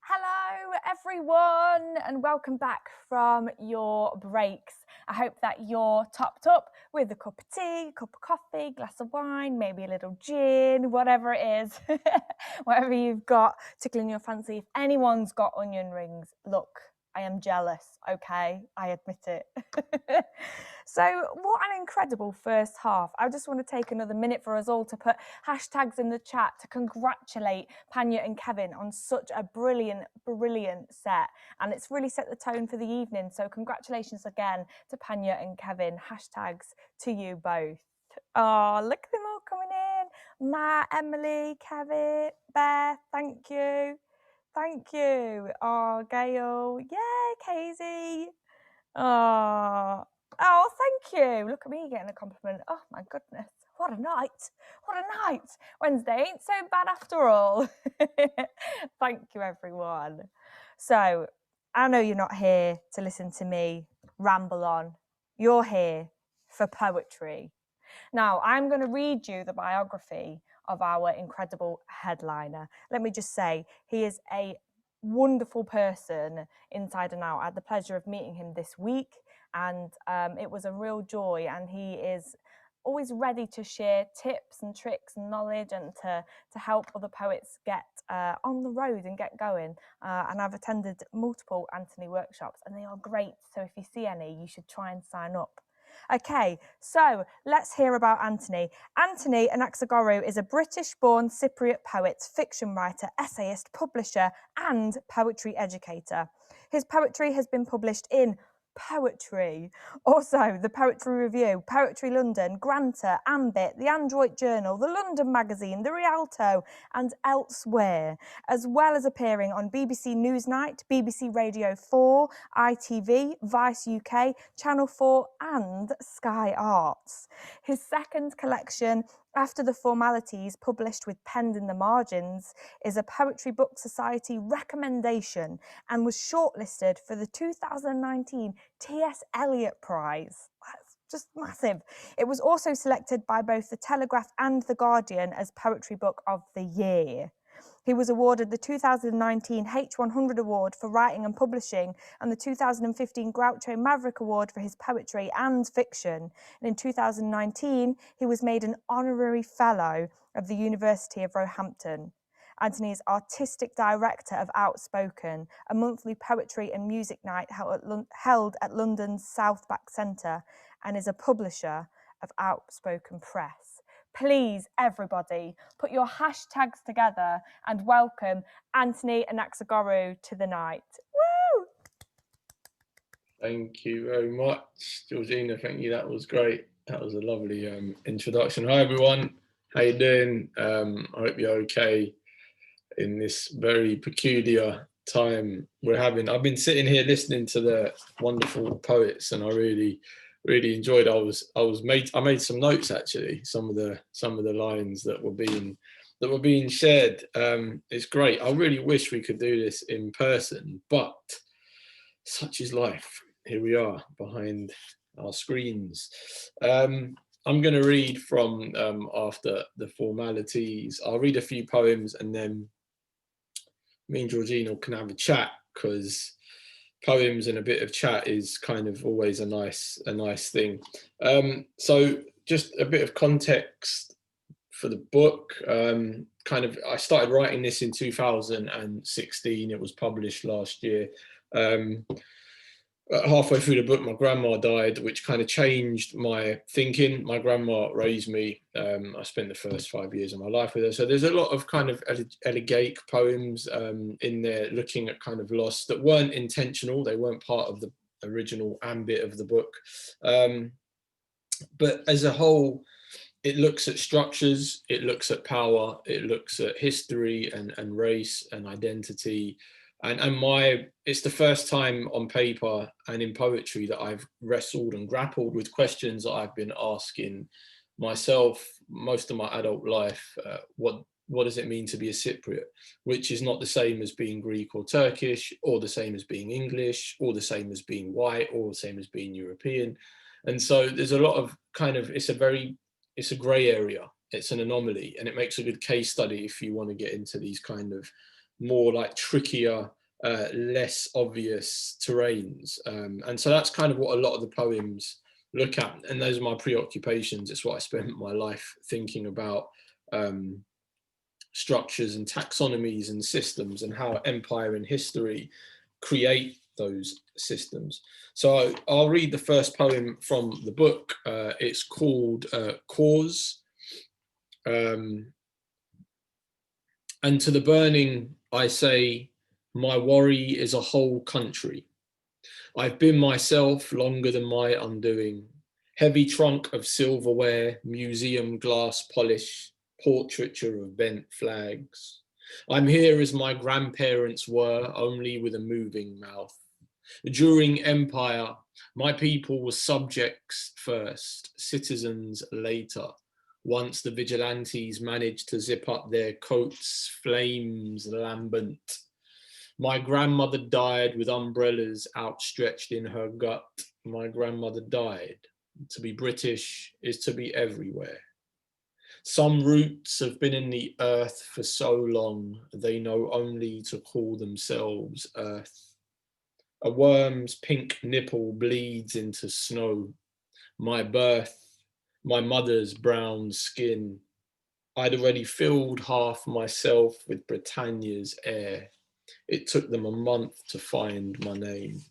S2: Hello, everyone, and welcome back from your breaks. I hope that you're topped up with a cup of tea, a cup of coffee, glass of wine, maybe a little gin, whatever it is, whatever you've got tickling your fancy. If anyone's got onion rings, look, I am jealous, okay? I admit it. So what an incredible first half. I just want to take another minute for us all to put hashtags in the chat to congratulate Panya and Kevin on such a brilliant, brilliant set. And it's really set the tone for the evening. So congratulations again to Panya and Kevin. Hashtags to you both. Oh, look at them all coming in. Matt, Emily, Kevin, Beth, thank you. Thank you. Oh, Gail. Yay, Casey. Oh, thank you. Look at me getting a compliment. Oh, my goodness. What a night. What a night. Wednesday ain't so bad after all. Thank you, everyone. So, I know you're not here to listen to me ramble on. You're here for poetry. Now, I'm going to read you the biography of our incredible headliner. Let me just say, he is a wonderful person inside and out. I had the pleasure of meeting him this week, and it was a real joy, and he is always ready to share tips and tricks and knowledge and to help other poets get on the road and get going. And I've attended multiple Anthony workshops, and they are great. So if you see any, you should try and sign up. Okay, so let's hear about Anthony. Anthony Anaxagorou is a British-born Cypriot poet, fiction writer, essayist, publisher, and poetry educator. His poetry has been published in Poetry, also the Poetry Review, Poetry London, Granta, Ambit, the Adroit Journal, the London Magazine, the Rialto, and elsewhere, as well as appearing on BBC Newsnight, BBC Radio 4, ITV, Vice UK, Channel 4, and Sky Arts. His second collection, After the Formalities, published with Penned in the Margins, is a Poetry Book Society recommendation and was shortlisted for the 2019 T.S Eliot Prize. That's just massive. It was also selected by both the Telegraph and The Guardian as Poetry Book of the Year. He was awarded the 2019 H100 Award for Writing and Publishing and the 2015 Groucho Maverick Award for his poetry and fiction. And in 2019, he was made an honorary fellow of the University of Roehampton. Anthony is artistic director of Outspoken, a monthly poetry and music night held at London's Southbank Centre, and is a publisher of Outspoken Press. Please, everybody, put your hashtags together and welcome Anthony Anaxagorou to the night. Woo!
S5: Thank you very much, Georgina. Thank you. That was great. That was a lovely introduction. Hi, everyone. How you doing? I hope you're okay in this very peculiar time we're having. I've been sitting here listening to the wonderful poets, and I really enjoyed. I made some notes actually. Some of the lines that were being shared. It's great. I really wish we could do this in person, but such is life. Here we are behind our screens. I'm going to read from After the Formalities. I'll read a few poems, and then me and Georgina can have a chat, because poems and a bit of chat is kind of always a nice thing. So just a bit of context for the book. I started writing this in 2016. It was published last year. Halfway through the book, my grandma died, which kind of changed my thinking. My grandma raised me. I spent the first 5 years of my life with her. So there's a lot of kind of elegiac poems in there, looking at kind of loss that weren't intentional. They weren't part of the original ambit of the book. But as a whole, it looks at structures, it looks at power, it looks at history and race and identity. And it's the first time on paper and in poetry that I've wrestled and grappled with questions that I've been asking myself most of my adult life. What does it mean to be a Cypriot? Which is not the same as being Greek or Turkish, or the same as being English, or the same as being white, or the same as being European. And so there's a lot of kind of, it's a grey area. It's an anomaly, and it makes a good case study if you want to get into these kind of more like trickier, less obvious terrains. And so that's kind of what a lot of the poems look at. And those are my preoccupations. It's what I spent my life thinking about, structures and taxonomies and systems, and how empire and history create those systems. So I'll read the first poem from the book. It's called Cause. And to the burning, I say, my worry is a whole country. I've been myself longer than my undoing. Heavy trunk of silverware, museum glass polish, portraiture of bent flags. I'm here as my grandparents were, only with a moving mouth. During empire, my people were subjects first, citizens later. Once the vigilantes managed to zip up their coats, flames lambent. My grandmother died with umbrellas outstretched in her gut. My grandmother died. To be British is to be everywhere. Some roots have been in the earth for so long, they know only to call themselves earth. A worm's pink nipple bleeds into snow. My birth, my mother's brown skin. I'd already filled half myself with Britannia's air. It took them a month to find my name.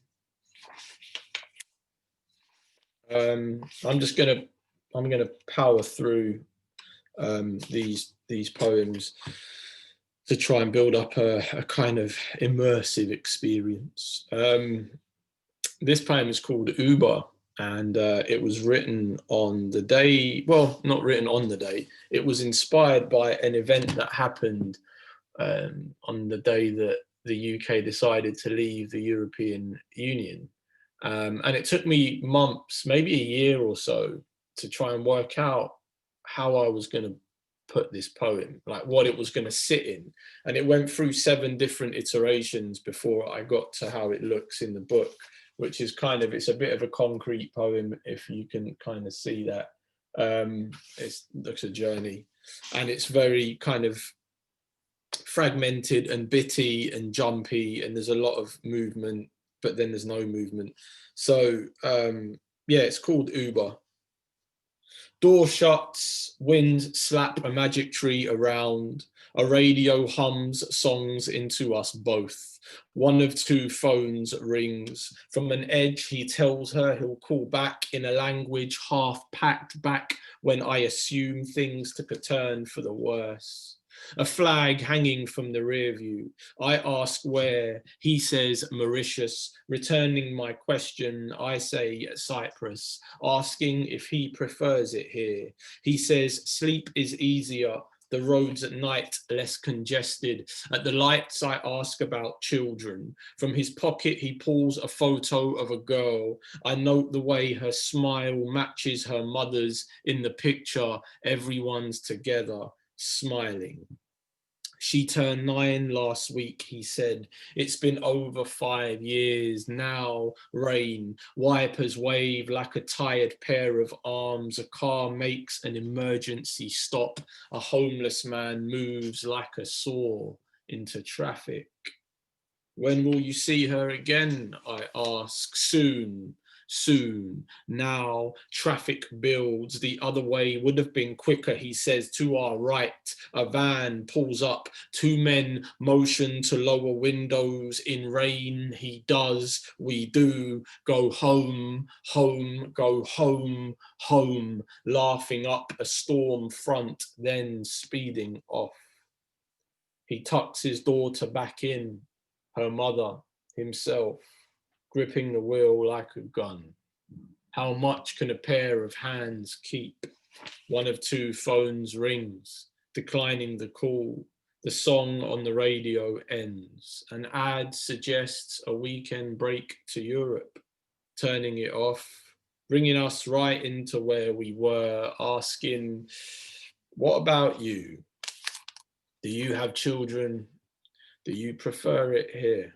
S5: I'm gonna power through these poems to try and build up a kind of immersive experience. This poem is called Uber, and it was written on the day, well, not written on the day, it was inspired by an event that happened on the day that the UK decided to leave the European Union. And it took me months, maybe a year or so, to try and work out how I was going to put this poem, like what it was going to sit in. And it went through 7 different iterations before I got to how it looks in the book, which is kind of, it's a bit of a concrete poem, if you can kind of see that. It looks a journey, and it's very kind of fragmented and bitty and jumpy, and there's a lot of movement, but then there's no movement. So yeah, it's called Uber. Door shuts, winds slap a magic tree around, a radio hums songs into us both. One of 2 phones rings. From an edge, he tells her he'll call back in a language half packed back when I assume things took a turn for the worse. A flag hanging from the rear view. I ask where, he says Mauritius. Returning my question, I say Cyprus, asking if he prefers it here. He says sleep is easier, the roads at night less congested. At the lights I ask about children. From his pocket he pulls a photo of a girl. I note the way her smile matches her mother's. In the picture, everyone's together, smiling. She turned 9 last week, he said. It's been over 5 years now. Rain, wipers wave like a tired pair of arms. A car makes an emergency stop. A homeless man moves like a saw into traffic. When will you see her again? I ask. Soon. Soon. Now traffic builds. The other way would have been quicker, he says. To our right, a van pulls up. 2 men motion to lower windows. In rain, he does, we do. Go home, home, go home, home. Laughing up a storm front, then speeding off. He tucks his daughter back in. Her mother, himself, gripping the wheel like a gun. How much can a pair of hands keep? One of 2 phones rings, declining the call. The song on the radio ends. An ad suggests a weekend break to Europe, turning it off, bringing us right into where we were, asking, what about you? Do you have children? Do you prefer it here?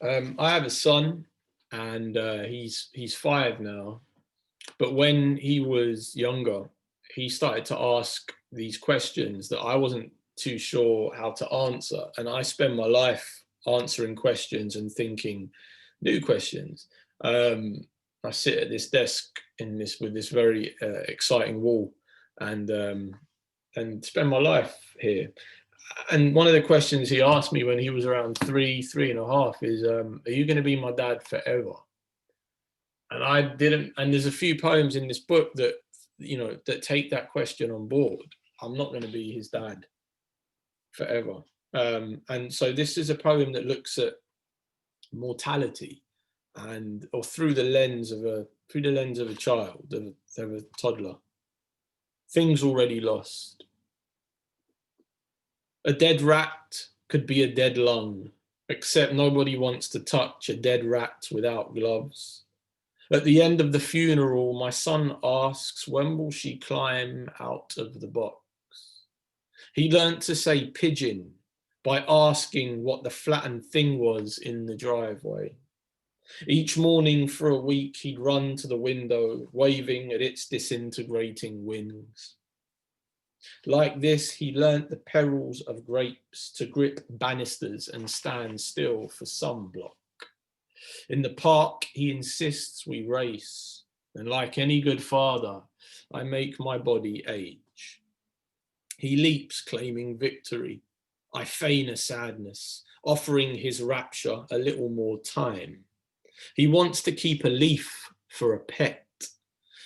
S5: I have a son, and he's 5 now. But when he was younger, he started to ask these questions that I wasn't too sure how to answer. And I spend my life answering questions and thinking new questions. I sit at this desk with this very exciting wall, and spend my life here. And one of the questions he asked me when he was around 3.5 is, are you going to be my dad forever? And I didn't, and there's a few poems in this book that, you know, that take that question on board. I'm not going to be his dad forever. And so this is a poem that looks at mortality, or through the lens of a child, of a toddler. Things already lost. A dead rat could be a dead lung, except nobody wants to touch a dead rat without gloves. At the end of the funeral, my son asks, when will she climb out of the box? He learnt to say pigeon by asking what the flattened thing was in the driveway. Each morning for a week, he'd run to the window, waving at its disintegrating wings. Like this, he learnt the perils of grapes, to grip banisters and stand still for sunblock. In the park, he insists we race, and like any good father, I make my body age. He leaps, claiming victory. I feign a sadness, offering his rapture a little more time. He wants to keep a leaf for a pet.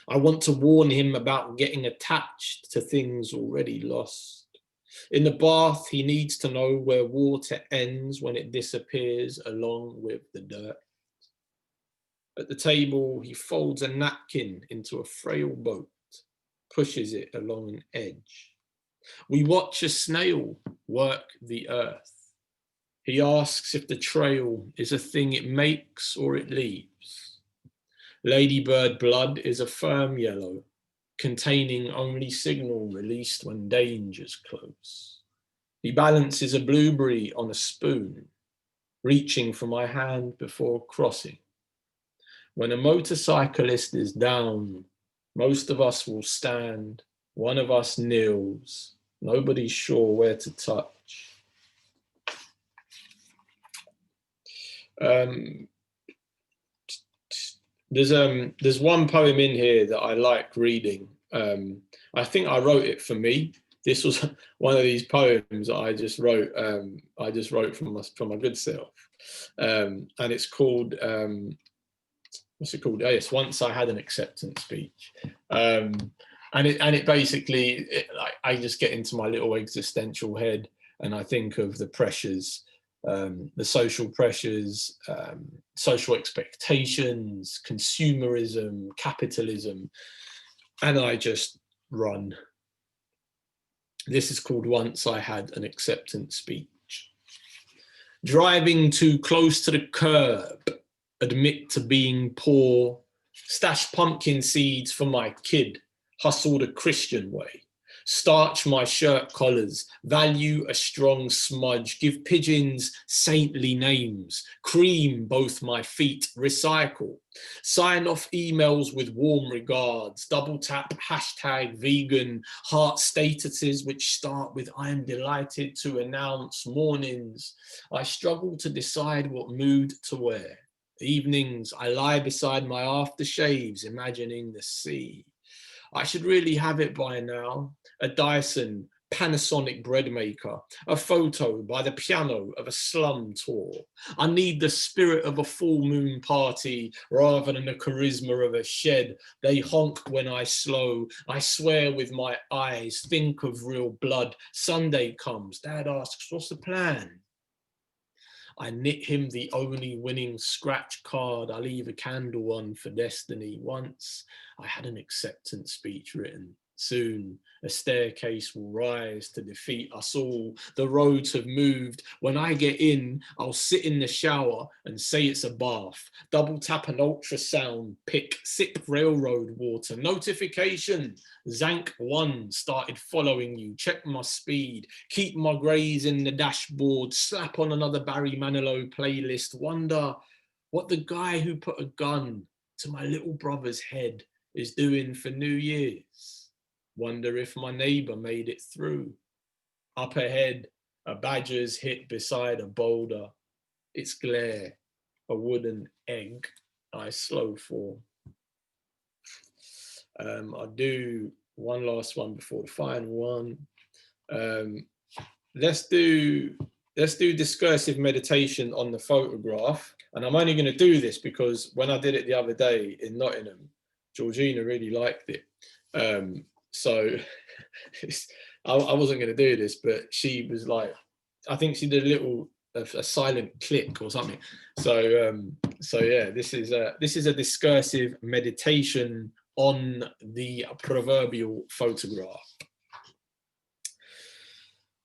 S5: I want to warn him about getting attached to things already lost. In the bath, he needs to know where water ends when it disappears along with the dirt. At the table, he folds a napkin into a frail boat, pushes it along an edge. We watch a snail work the earth. He asks if the trail is a thing it makes or it leaves. Ladybird blood is a firm yellow, containing only signal released when danger's close. He balances a blueberry on a spoon, reaching for my hand before crossing. When a motorcyclist is down, most of us will stand, one of us kneels, nobody's sure where to touch. There's one poem in here that I like reading. I think I wrote it for me. This was one of these poems that I just wrote. I just wrote from my good self, and it's called what's it called? Oh yes, Once I Had an Acceptance Speech. And it basically, I just get into my little existential head, and I think of the pressures. The social pressures, social expectations, consumerism, capitalism, and I just run. This is called Once I Had an Acceptance Speech. Driving too close to the curb, admit to being poor, stash pumpkin seeds for my kid, hustle the Christian way. Starch my shirt collars, value a strong smudge, give pigeons saintly names, cream both my feet, recycle, sign off emails with warm regards, double tap hashtag vegan, heart statuses which start with I'm delighted to announce mornings. I struggle to decide what mood to wear. Evenings, I lie beside my aftershaves, imagining the sea. I should really have it by now. A Dyson Panasonic bread maker, a photo by the piano of a slum tour. I need the spirit of a full moon party rather than the charisma of a shed. They honk when I slow. I swear with my eyes, think of real blood. Sunday comes, Dad asks, what's the plan? I knit him the only winning scratch card. I leave a candle on for destiny. Once I had an acceptance speech written. Soon a staircase will rise to defeat us all. The roads have moved. When I get in, I'll sit in the shower and say it's a bath. Double tap an ultrasound pick, sip railroad water. Notification, Zank 1 started following you. Check my speed, keep my greys in the dashboard, slap on another Barry Manilow playlist. Wonder what the guy who put a gun to my little brother's head is doing for New Year's. Wonder if my neighbour made it through. Up ahead, a badger's hit beside a boulder. Its glare, a wooden egg, I slow for. I'll do one last one before the final one. Let's do discursive meditation on the photograph. And I'm only going to do this because when I did it the other day in Nottingham, Georgina really liked it. So I wasn't going to do this, but she was like, I think she did a silent click or something. So yeah, this is a discursive meditation on the proverbial photograph.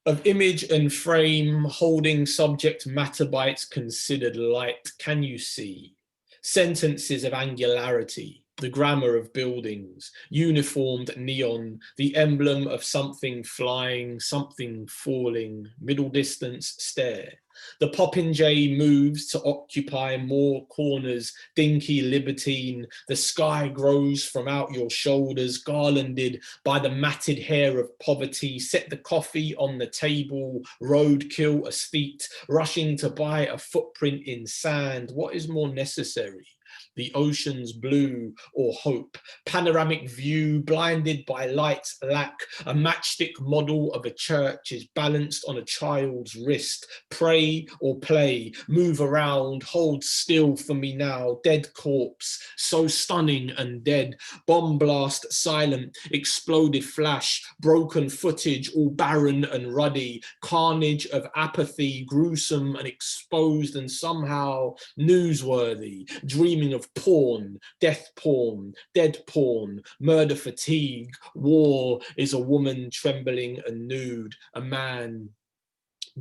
S5: Of image and frame, holding subject matter by its considered light, can you see sentences of angularity, the grammar of buildings, uniformed neon, the emblem of something flying, something falling, middle distance stare. The popinjay moves to occupy more corners, dinky libertine. The sky grows from out your shoulders, garlanded by the matted hair of poverty. Set the coffee on the table, roadkill aesthete, rushing to buy a footprint in sand. What is more necessary? The ocean's blue or hope, panoramic view blinded by light's lack, a matchstick model of a church is balanced on a child's wrist. Pray or play, move around, hold still for me now, dead corpse, so stunning and dead, bomb blast silent, exploded flash, broken footage, all barren and ruddy, carnage of apathy, gruesome and exposed and somehow newsworthy, dreaming of porn, death porn, dead porn, murder fatigue. War is a woman trembling and nude, a man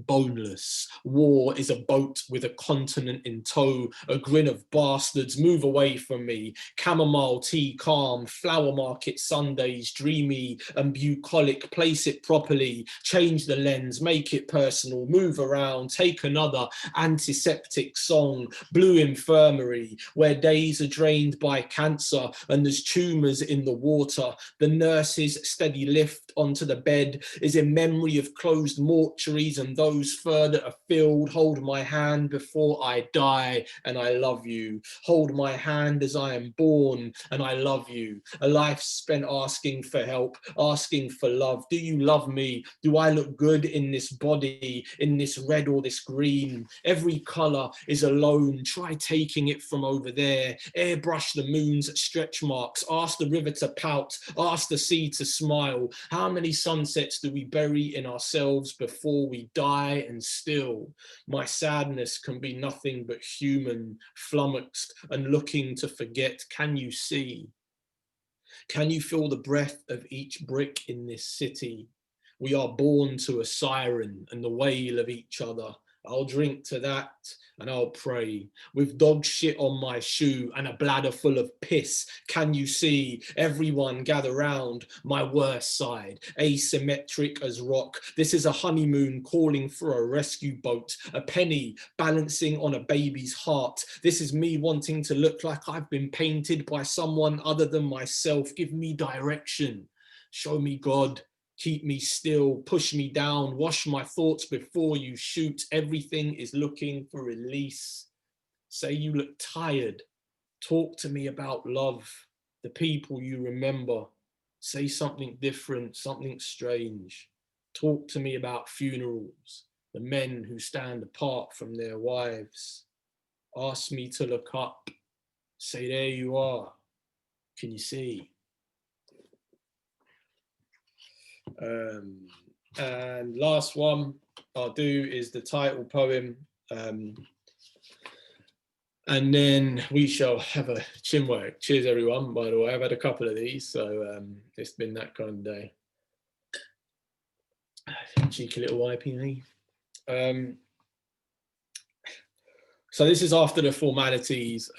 S5: boneless. War is a boat with a continent in tow, a grin of bastards, move away from me. Chamomile tea calm, flower market Sundays, dreamy and bucolic, place it properly, change the lens, make it personal, move around, take another antiseptic song, blue infirmary, where days are drained by cancer and there's tumours in the water. The nurse's steady lift onto the bed is in memory of closed mortuaries and those further afield. Hold my hand before I die and I love you. Hold my hand as I am born and I love you. A life spent asking for help, asking for love. Do you love me? Do I look good in this body, in this red or this green? Every colour is alone. Try taking it from over there. Airbrush the moon's stretch marks. Ask the river to pout. Ask the sea to smile. How many sunsets do we bury in ourselves before we die? And still, my sadness can be nothing but human, flummoxed and looking to forget. Can you see? Can you feel the breath of each brick in this city? We are born to a siren and the wail of each other. I'll drink to that and I'll pray. With dog shit on my shoe and a bladder full of piss, can you see? Everyone gather round my worst side, asymmetric as rock. This is a honeymoon calling for a rescue boat, a penny balancing on a baby's heart. This is me wanting to look like I've been painted by someone other than myself. Give me direction. Show me God. Keep me still, push me down, wash my thoughts before you shoot. Everything is looking for release. Say you look tired. Talk to me about love, the people you remember. Say something different, something strange. Talk to me about funerals, the men who stand apart from their wives. Ask me to look up. Say, there you are. Can you see? And last one I'll do is the title poem, and then we shall have a chin wag. Cheers everyone, by the way. I've had a couple of these, so it's been that kind of day. Cheeky little wiping. So this is After the Formalities.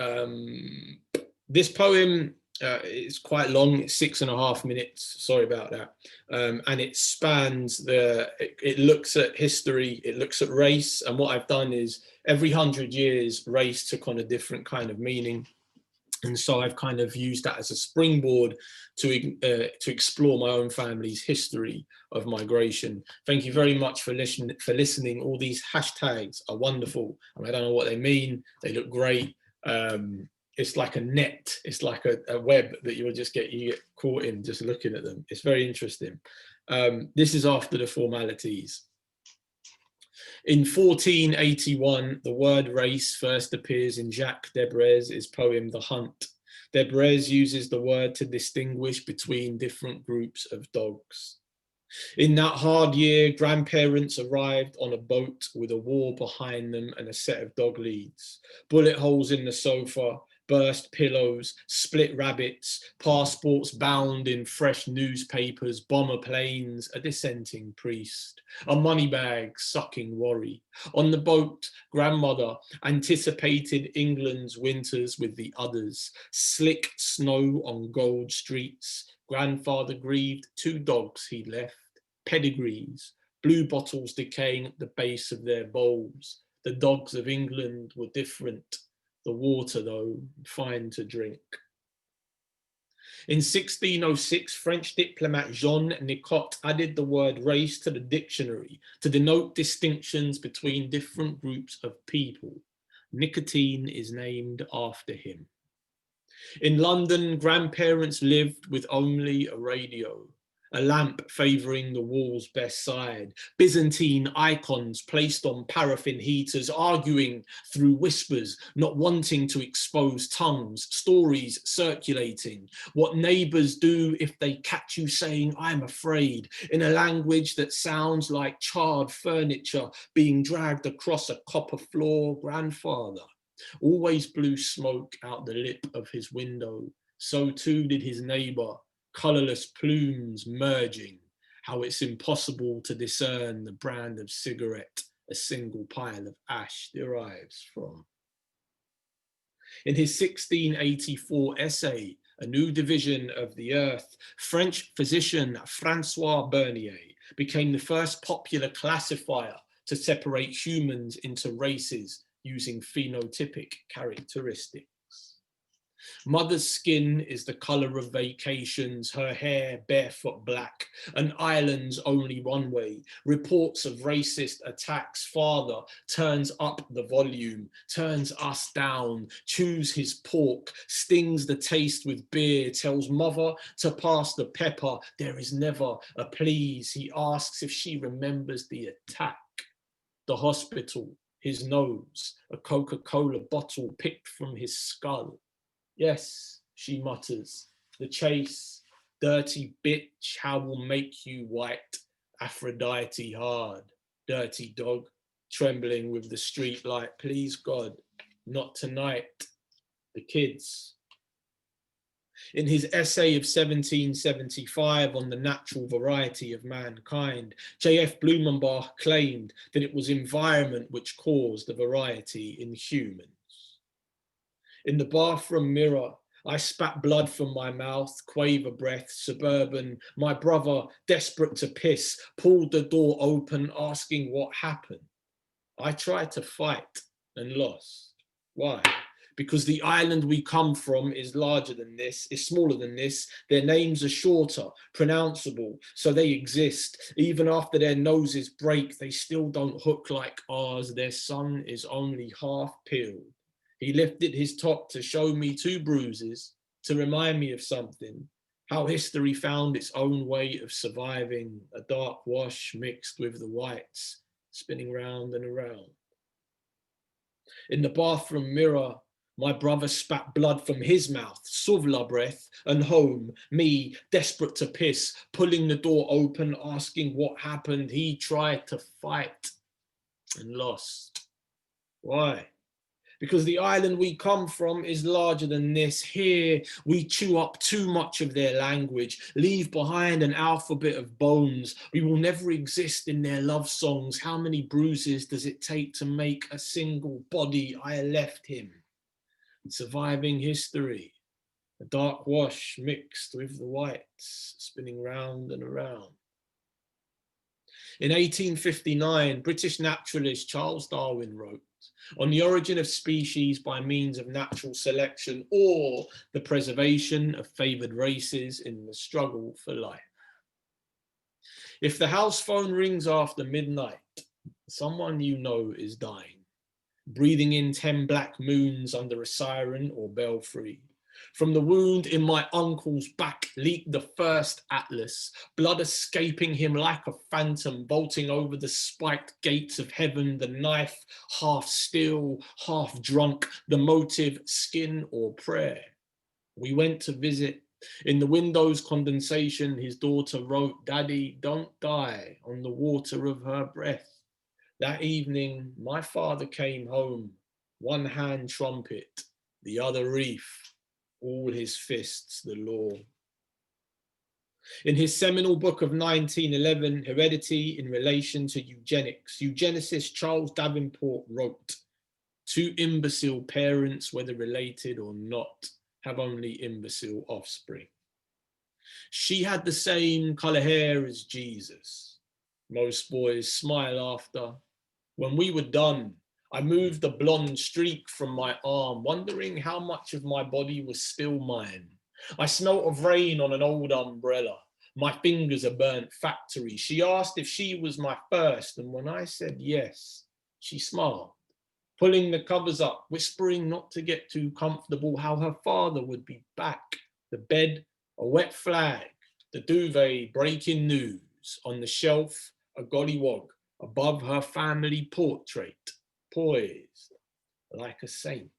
S5: This poem it's quite long, it's 6.5 minutes, sorry about that. And it spans it looks at history, it looks at race, and what I've done is every 100 years race took on a different kind of meaning. And so I've kind of used that as a springboard to explore my own family's history of migration. Thank you very much for listening. All these hashtags are wonderful. I don't know what they mean, they look great. It's like a net, it's like a web that you get caught in just looking at them. It's very interesting. This is After the Formalities. In 1481, the word race first appears in Jacques Debrez's poem The Hunt. Debrez uses the word to distinguish between different groups of dogs. In that hard year, grandparents arrived on a boat with a wall behind them and a set of dog leads, bullet holes in the sofa, burst pillows, split rabbits, passports bound in fresh newspapers, bomber planes, a dissenting priest, a money bag sucking worry. On the boat, Grandmother anticipated England's winters with the others. Slick snow on gold streets. Grandfather grieved 2 dogs he left. Pedigrees. Blue bottles decaying at the base of their bowls. The dogs of England were different. The water, though, fine to drink. In 1606, French diplomat Jean Nicot added the word race to the dictionary to denote distinctions between different groups of people. Nicotine is named after him. In London, grandparents lived with only a radio, a lamp favouring the wall's best side, Byzantine icons placed on paraffin heaters, arguing through whispers, not wanting to expose tongues, stories circulating, what neighbours do if they catch you saying, I'm afraid, in a language that sounds like charred furniture being dragged across a copper floor. Grandfather always blew smoke out the lip of his window. So too did his neighbour. Colourless plumes merging, how it's impossible to discern the brand of cigarette a single pile of ash derives from. In his 1684 essay, A New Division of the Earth, French physician Francois Bernier became the first popular classifier to separate humans into races using phenotypic characteristics. Mother's skin is the colour of vacations, her hair barefoot black, an island's only one way. Reports of racist attacks. Father turns up the volume, turns us down, chews his pork, stings the taste with beer, tells mother to pass the pepper. There is never a please. He asks if she remembers the attack. The hospital, his nose, a Coca-Cola bottle picked from his skull. Yes, she mutters, the chase, dirty bitch, how will make you white, Aphrodite hard, dirty dog, trembling with the street light, please God, not tonight, the kids. In his essay of 1775 on the natural variety of mankind, J.F. Blumenbach claimed that it was environment which caused the variety in humans. In the bathroom mirror, I spat blood from my mouth, quaver breath, suburban. My brother, desperate to piss, pulled the door open, asking what happened. I tried to fight and lost. Why? Because the island we come from is larger than this, is smaller than this. Their names are shorter, pronounceable, so they exist. Even after their noses break, they still don't hook like ours. Their sun is only half peeled. He lifted his top to show me 2 bruises, to remind me of something, how history found its own way of surviving, a dark wash mixed with the whites, spinning round and around. In the bathroom mirror, my brother spat blood from his mouth, Suvla breath, and home, me, desperate to piss, pulling the door open, asking what happened. He tried to fight and lost. Why? Because the island we come from is larger than this. Here, we chew up too much of their language, leave behind an alphabet of bones. We will never exist in their love songs. How many bruises does it take to make a single body? I left him. Surviving history, a dark wash mixed with the whites, spinning round and around. In 1859, British naturalist Charles Darwin wrote, on the origin of species by means of natural selection or the preservation of favoured races in the struggle for life. If the house phone rings after midnight, someone you know is dying, breathing in 10 black moons under a siren or belfry. From the wound in my uncle's back leaked the first atlas, blood escaping him like a phantom, bolting over the spiked gates of heaven, the knife half still, half drunk, the motive skin or prayer. We went to visit. In the window's condensation, his daughter wrote, Daddy, don't die, on the water of her breath. That evening, my father came home, one hand trumpet, the other reef, all his fists the law. In his seminal book of 1911, Heredity in Relation to Eugenics, eugenicist Charles Davenport wrote, "Two imbecile parents, whether related or not, have only imbecile offspring. She had the same colour hair as Jesus. Most boys smile after. When we were done, I moved the blonde streak from my arm, wondering how much of my body was still mine. I smelt of rain on an old umbrella. My fingers a burnt factory. She asked if she was my first, and when I said yes, she smiled, pulling the covers up, whispering not to get too comfortable, how her father would be back. The bed, a wet flag, the duvet breaking news. On the shelf, a gollywog above her family portrait, poised like a saint.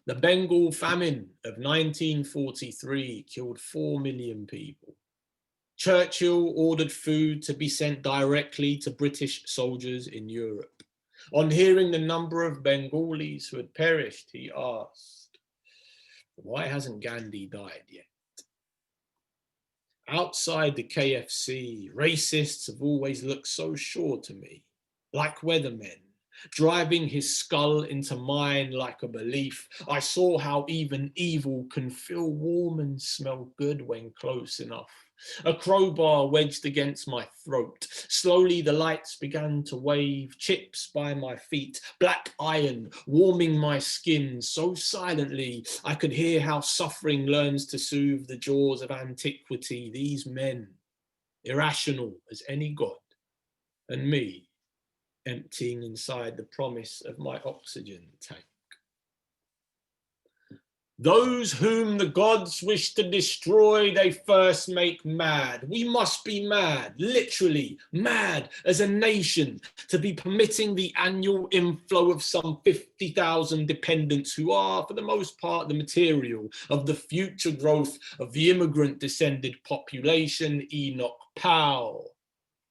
S5: The Bengal famine of 1943 killed 4 million people. Churchill ordered food to be sent directly to British soldiers in Europe. On hearing the number of Bengalis who had perished, he asked, "Why hasn't Gandhi died yet?" Outside the KFC, racists have always looked so sure to me, like weathermen, driving his skull into mine like a belief. I saw how even evil can feel warm and smell good when close enough. A crowbar wedged against my throat. Slowly the lights began to wave, chips by my feet, black iron warming my skin so silently I could hear how suffering learns to soothe the jaws of antiquity. These men, irrational as any god, and me, emptying inside the promise of my oxygen tank. Those whom the gods wish to destroy, they first make mad. We must be mad, literally mad as a nation, to be permitting the annual inflow of some 50,000 dependents who are, for the most part, the material of the future growth of the immigrant-descended population. Enoch Powell,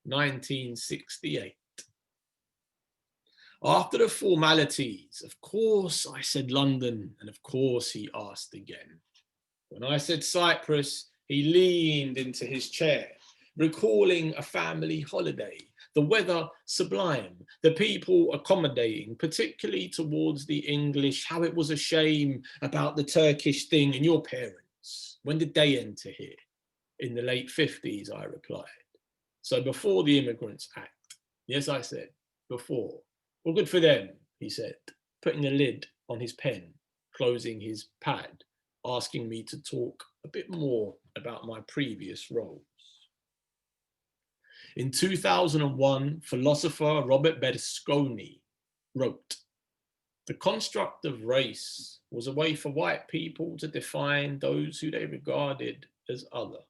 S5: 1968. After the formalities, of course I said London, and of course he asked again. When I said Cyprus, he leaned into his chair, recalling a family holiday, the weather sublime, the people accommodating, particularly towards the English, how it was a shame about the Turkish thing. And your parents, when did they enter here? In the late 50s, I replied. So before the Immigrants Act. Yes, I said, before. Well, good for them, he said, putting a lid on his pen, closing his pad, asking me to talk a bit more about my previous roles. In 2001, philosopher Robert Berlusconi wrote, "The construct of race was a way for white people to define those who they regarded as other.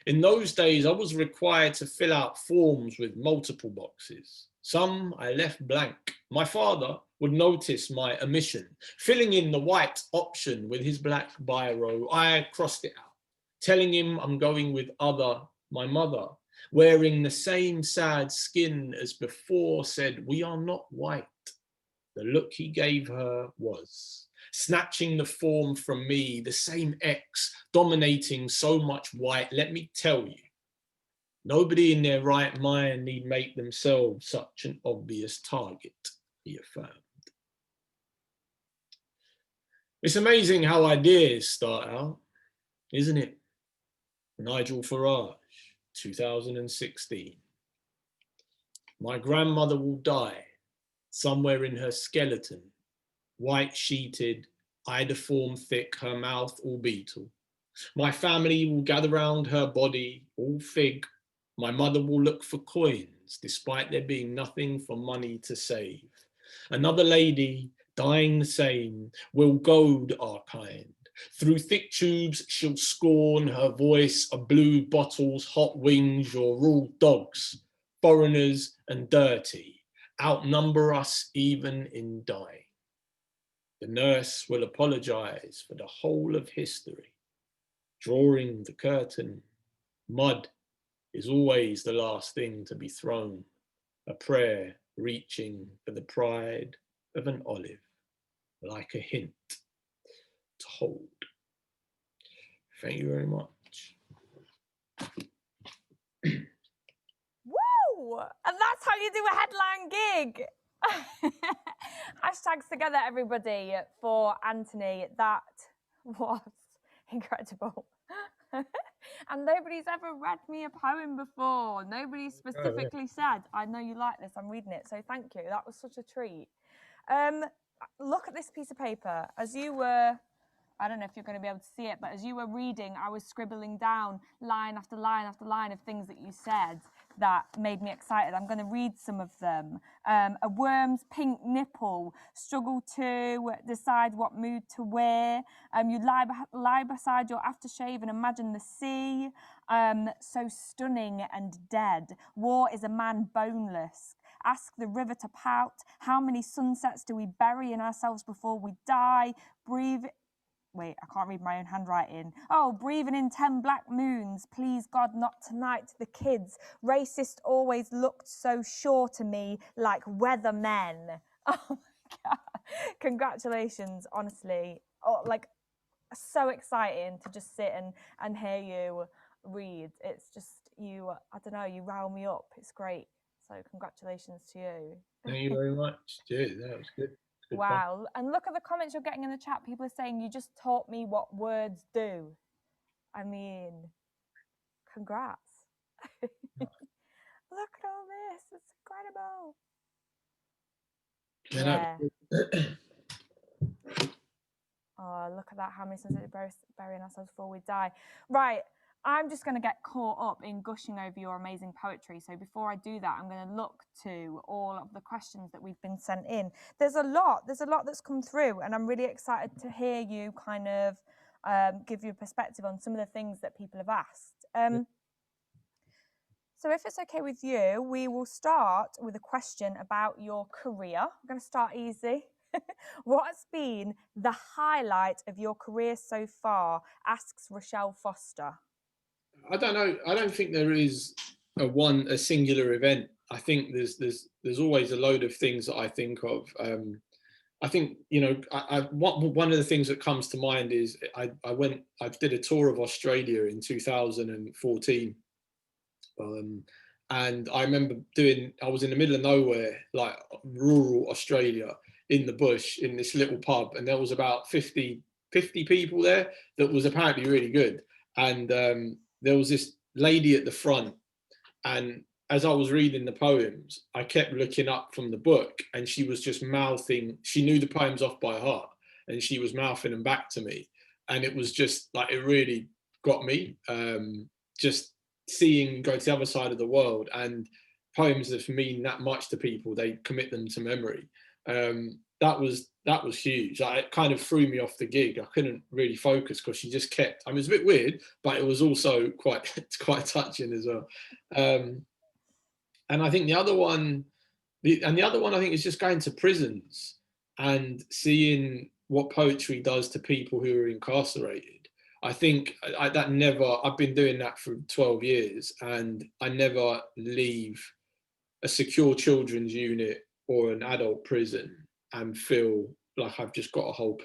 S5: In those days, I was required to fill out forms with multiple boxes. Some I left blank. My father would notice my omission. Filling in the white option with his black biro, I crossed it out, telling him I'm going with other. My mother, wearing the same sad skin as before, said, 'We are not white.' The look he gave her was, snatching the form from me, the same X dominating so much white. Let me tell you, nobody in their right mind need make themselves such an obvious target," he affirmed. It's amazing how ideas start out, isn't it? Nigel Farage, 2016. My grandmother will die somewhere in her skeleton, white sheeted, iodoform thick, her mouth all beetle. My family will gather round her body, all fig. My mother will look for coins, despite there being nothing for money to save. Another lady, dying the same, will goad our kind. Through thick tubes she'll scorn, her voice of blue bottles, hot wings, your rule dogs, foreigners and dirty, outnumber us even in dying. The nurse will apologize for the whole of history, drawing the curtain. Mud is always the last thing to be thrown, a prayer reaching for the pride of an olive, like a hint to hold. Thank you very much.
S2: Woo! And that's how you do a headline gig. Hashtags together, everybody, for Anthony. That was incredible. And nobody's ever read me a poem before. Nobody specifically said, I know you like this, I'm reading it. So thank you. That was such a treat. Look at this piece of paper. As you were, I don't know if you're going to be able to see it, but as you were reading, I was scribbling down line after line after line of things that you said that made me excited. I'm going to read some of them. A worm's pink nipple, struggle to decide what mood to wear. You lie beside your aftershave and imagine the sea. So stunning and dead. War is a man boneless. Ask the river to pout. How many sunsets do we bury in ourselves before we die? Breathe. Wait, I can't read my own handwriting. Oh, breathing in 10 black moons. Please, God, not tonight. The kids. Racist always looked so sure to me, like weathermen. Oh, my God. Congratulations, honestly. Oh, like, so exciting to just sit and hear you read. It's just, you, I don't know, you rile me up. It's great. So congratulations to you.
S5: Thank you very much. Cheers, that was good.
S2: Wow. Fun. And look at the comments you're getting in the chat. People are saying, you just taught me what words do. I mean, congrats. Look at all this. It's incredible. Yeah. Oh, look at that. How many sunsets burying ourselves before we die. Right. I'm just going to get caught up in gushing over your amazing poetry. So before I do that, I'm going to look to all of the questions that we've been sent in. There's a lot that's come through, and I'm really excited to hear you kind of give your perspective on some of the things that people have asked. So if it's okay with you, we will start with a question about your career. I'm going to start easy. What's been the highlight of your career so far? Asks Rochelle Foster.
S5: I don't know. I don't think there is a singular event. I think there's always a load of things that I think of. I think, you know, one of the things that comes to mind is I did a tour of Australia in 2014. And I remember I was in the middle of nowhere, like rural Australia, in the bush, in this little pub, and there was about 50 people there that was apparently really good. And there was this lady at the front, and as I was reading the poems, I kept looking up from the book, and she was just mouthing, she knew the poems off by heart, and she was mouthing them back to me. And it was just like, it really got me, just seeing go to the other side of the world, and poems that mean that much to people, they commit them to memory. That was huge. It kind of threw me off the gig. I couldn't really focus because she just kept, I mean, it was a bit weird, but it was also quite touching as well. And I think the other one I think is just going to prisons and seeing what poetry does to people who are incarcerated. I think I've been doing that for 12 years, and I never leave a secure children's unit or an adult prison and feel like I've just got a whole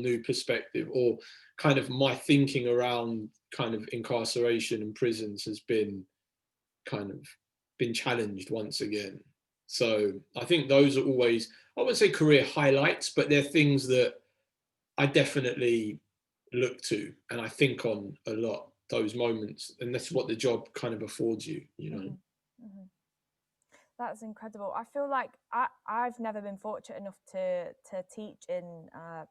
S5: new perspective, or kind of my thinking around kind of incarceration and prisons has been challenged once again. So I think those are always, I wouldn't say career highlights, but they're things that I definitely look to and I think on a lot, those moments, and that's what the job kind of affords you, you know.
S2: Mm-hmm. That's incredible. I feel like I've never been fortunate enough to teach in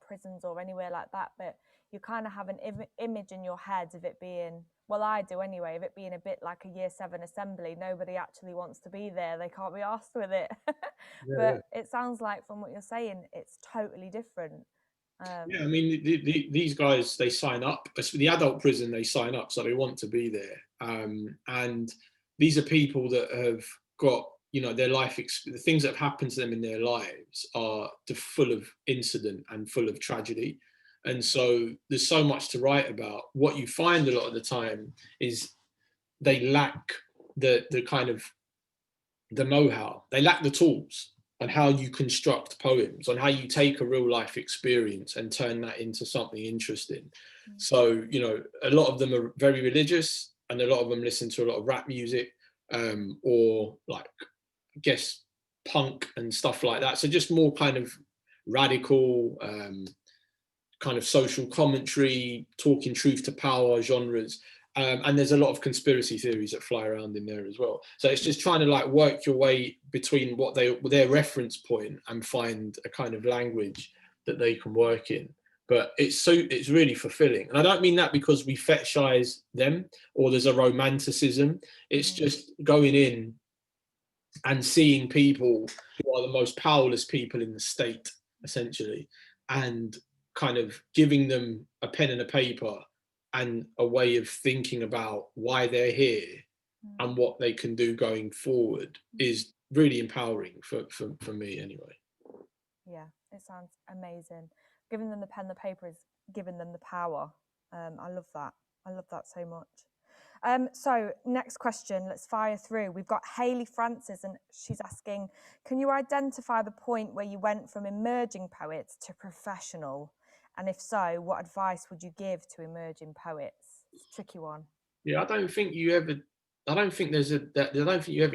S2: prisons or anywhere like that, but you kind of have an image in your head of it being, well, I do anyway, of it being a bit like a year 7 assembly. Nobody actually wants to be there. They can't be asked with it. But it sounds like from what you're saying, it's totally different.
S5: Yeah, I mean, these guys, they sign up. The adult prison, they sign up, so they want to be there. And these are people that have got, you know, their life, the things that have happened to them in their lives are full of incident and full of tragedy. And so there's so much to write about. What you find a lot of the time is they lack the kind of the know-how. They lack the tools. and how you construct poems, on how you take a real life experience and turn that into something interesting. So, you know, a lot of them are very religious, and a lot of them listen to a lot of rap music, or like, I guess, punk and stuff like that. So just more kind of radical, kind of social commentary, talking truth to power genres. And there's a lot of conspiracy theories that fly around in there as well. So it's just trying to like work your way between what their reference point and find a kind of language that they can work in. But it's really fulfilling. And I don't mean that because we fetishize them or there's a romanticism. It's just going in and seeing people who are the most powerless people in the state, essentially, and kind of giving them a pen and a paper and a way of thinking about why they're here and what they can do going forward is really empowering for me anyway.
S2: Yeah, it sounds amazing. Giving them the pen and the paper is giving them the power. I love that. I love that so much. So next question, let's fire through. We've got Hayley Francis, and she's asking, can you identify the point where you went from emerging poets to professional? And if so, what advice would you give to emerging poets? It's a tricky one.
S5: Yeah, I don't think you ever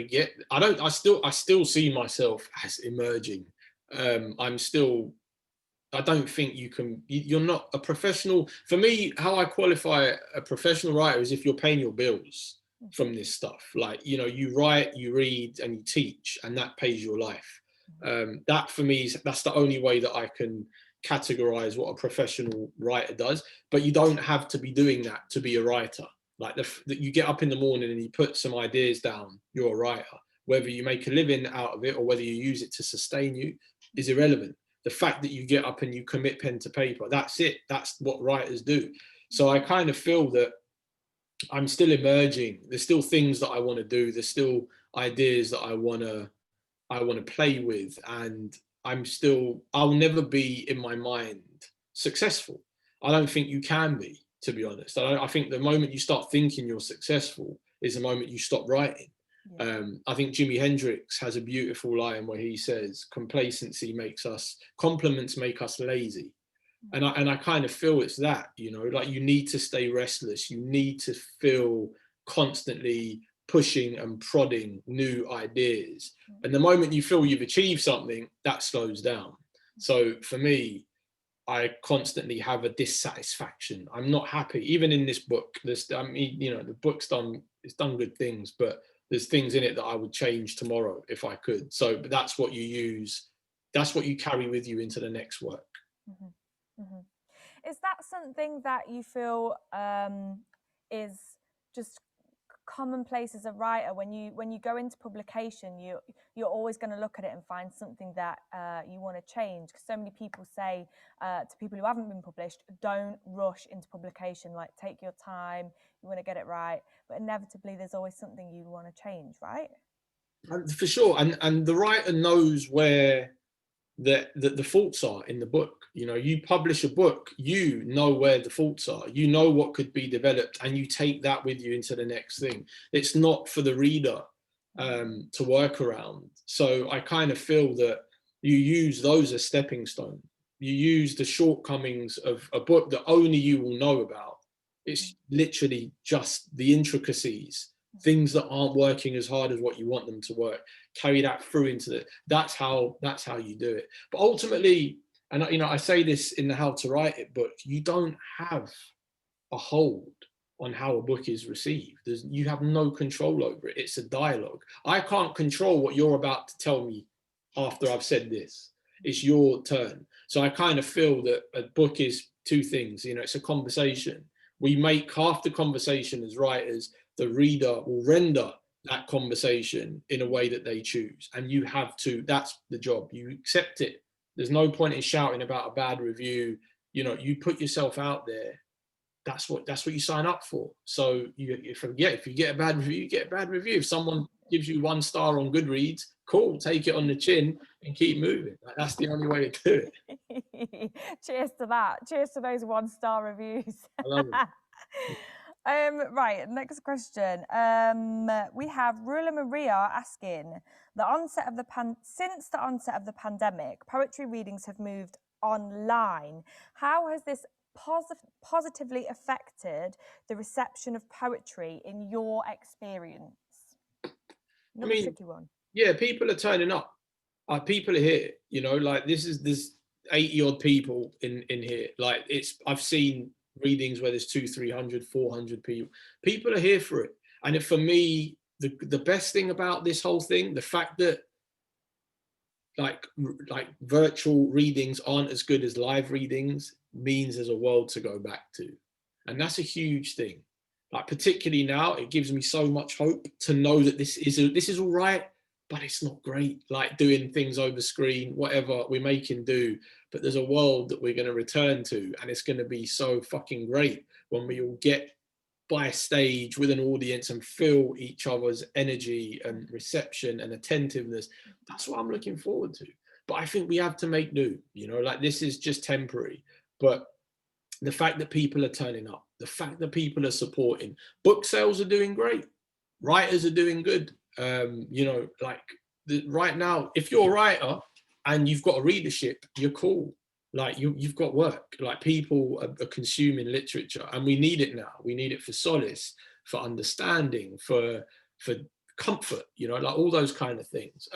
S5: get. I still see myself as emerging. I don't think you're not a professional. For me, how I qualify a professional writer is if you're paying your bills from this stuff. Like, you know, you write, you read, and you teach, and that pays your life. That for me, that's the only way that I can categorize what a professional writer does. But you don't have to be doing that to be a writer. Like that you get up in the morning and you put some ideas down, you're a writer. Whether you make a living out of it or whether you use it to sustain you is irrelevant. The fact that you get up and you commit pen to paper, that's it. That's what writers do. So I kind of feel that I'm still emerging. There's still things that I want to do. There's still ideas that I want to play with. And I'll never be in my mind successful. I don't think you can be, to be honest. I think the moment you start thinking you're successful is the moment you stop writing. I think Jimi Hendrix has a beautiful line where he says, compliments make us lazy. And I kind of feel it's that, you know, like you need to stay restless. You need to feel constantly pushing and prodding new ideas. And the moment you feel you've achieved something, that slows down. So for me, I constantly have a dissatisfaction. I'm not happy. Even in this book, the book's done good things, but there's things in it that I would change tomorrow if I could. So but that's what you use. That's what you carry with you into the next work.
S2: Is that something that you feel is just commonplace as a writer? When you go into publication, you're always going to look at it and find something that you want to change. Because so many people say to people who haven't been published, don't rush into publication. Like, take your time. You want to get it right, but inevitably there's always something you want to change, right?
S5: For sure, and the writer knows where the faults are in the book. You know, you publish a book, you know where the faults are, you know what could be developed, and you take that with you into the next thing. It's not for the reader to work around. So I kind of feel that you use those as stepping stones. You use the shortcomings of a book that only you will know about. It's literally just the intricacies, things that aren't working as hard as what you want them to work. Carry that through into that's how you do it. But ultimately, and you know, I say this in the How to Write It book, you don't have a hold on how a book is received. You have no control over it. It's a dialogue. I can't control what you're about to tell me after I've said this. It's your turn. So I kind of feel that a book is two things. You know, it's a conversation. We make half the conversation as writers. The reader will render that conversation in a way that they choose, and you have to. That's the job. You accept it. There's no point in shouting about a bad review. You know, you put yourself out there. That's what you sign up for. So if you get a bad review, you get a bad review. If someone gives you 1 star on Goodreads, cool, take it on the chin and keep moving. Like, that's the only way to do it.
S2: Cheers to that. Cheers to those 1-star reviews.
S5: I love it.
S2: Right, next question. We have Rula Maria asking, since the onset of the pandemic, poetry readings have moved online. How has this positively affected the reception of poetry in your experience? Another tricky one.
S5: Yeah, people are turning up. People are here, you know, like there's 80 odd people in here. Like I've seen readings where there's 200, 300, 400 people. People are here for it. And for me, the best thing about this whole thing, the fact that like virtual readings aren't as good as live readings, means there's a world to go back to. And that's a huge thing. Like particularly now, it gives me so much hope to know that this is all right, but it's not great. Like doing things over screen, whatever we're making do, but there's a world that we're going to return to, and it's going to be so fucking great when we all get by a stage with an audience and feel each other's energy and reception and attentiveness. That's what I'm looking forward to. But I think we have to make do, you know, like this is just temporary. But the fact that people are turning up, the fact that people are supporting, book sales are doing great, writers are doing good. You know, like right now, if you're a writer and you've got a readership, you're cool. Like you've got work. Like people are consuming literature, and we need it now. We need it for solace, for understanding, for comfort. You know, like all those kind of things.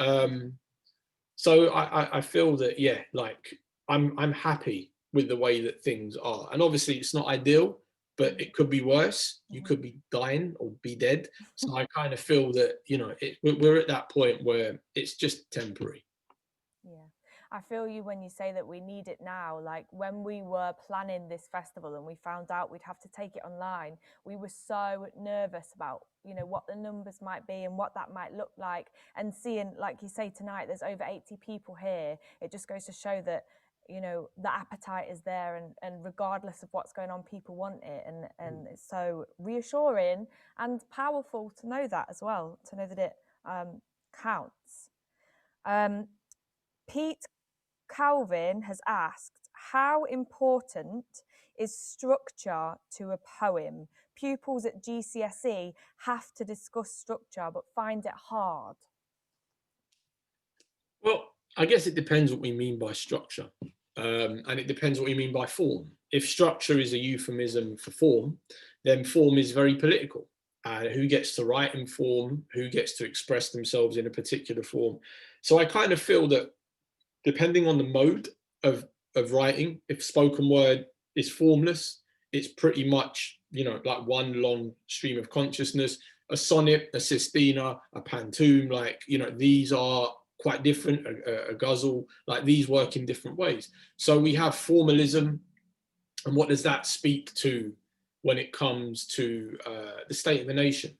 S5: So I feel that, yeah, like I'm happy with the way that things are, and obviously it's not ideal, but it could be worse. You could be dying or be dead. So I kind of feel that, you know, we're at that point where it's just temporary.
S2: Yeah, I feel you when you say that we need it now. Like when we were planning this festival and we found out we'd have to take it online, we were so nervous about, you know, what the numbers might be and what that might look like. And seeing, like you say, tonight, there's over 80 people here. It just goes to show that, you know, the appetite is there, and regardless of what's going on, people want it. And it's so reassuring and powerful to know that as well, to know that it counts. Pete Calvin has asked, how important is structure to a poem? Pupils at GCSE have to discuss structure but find it hard.
S5: Well, I guess it depends what we mean by structure. And it depends what we mean by form. If structure is a euphemism for form, then form is very political. Who gets to write in form, who gets to express themselves in a particular form. So I kind of feel that depending on the mode of writing, if spoken word is formless, it's pretty much, you know, like one long stream of consciousness. A sonnet, a sestina, a pantoum, like, you know, these are quite different, a ghazal, like these work in different ways. So we have formalism, and what does that speak to when it comes to the state of the nation?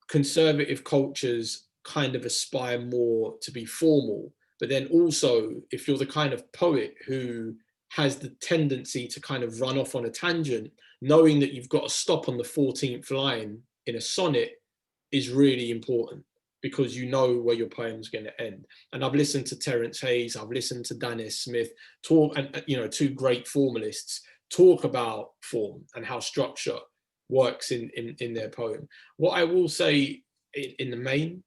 S5: Conservative cultures kind of aspire more to be formal, but then also if you're the kind of poet who has the tendency to kind of run off on a tangent, knowing that you've got to stop on the 14th line in a sonnet is really important, because you know where your poem's going to end. And I've listened to Terence Hayes, I've listened to Dan S. Smith talk, and you know, two great formalists talk about form and how structure works in their poem. What I will say in the main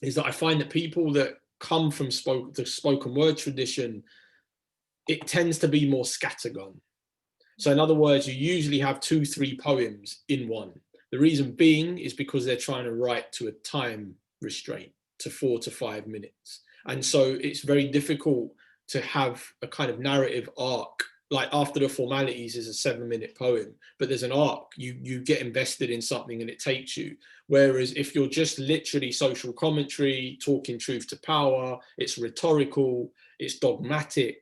S5: is that I find that people that come from the spoken word tradition, it tends to be more scattergun. So in other words, you usually have 2-3 poems in one. The reason being is because they're trying to write to a time restraint, to 4 to 5 minutes. And so it's very difficult to have a kind of narrative arc. Like After the Formalities is a 7-minute poem, but there's an arc. You get invested in something and it takes you. Whereas if you're just literally social commentary, talking truth to power, it's rhetorical, it's dogmatic,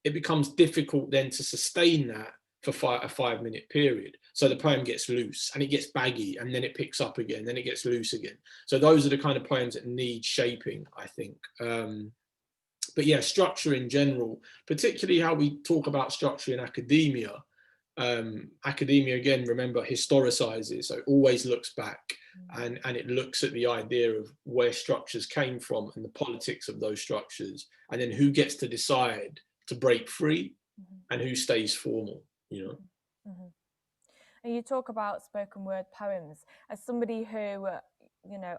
S5: it becomes difficult then to sustain that for a 5-minute period. So the poem gets loose and it gets baggy, and then it picks up again, then it gets loose again. So those are the kind of poems that need shaping, I think. But yeah, structure in general, particularly how we talk about structure in academia. Academia, again, remember, historicizes, so it always looks back, and it looks at the idea of where structures came from and the politics of those structures, and then who gets to decide to break free and who stays formal, you know.
S2: And you talk about spoken word poems. As somebody who,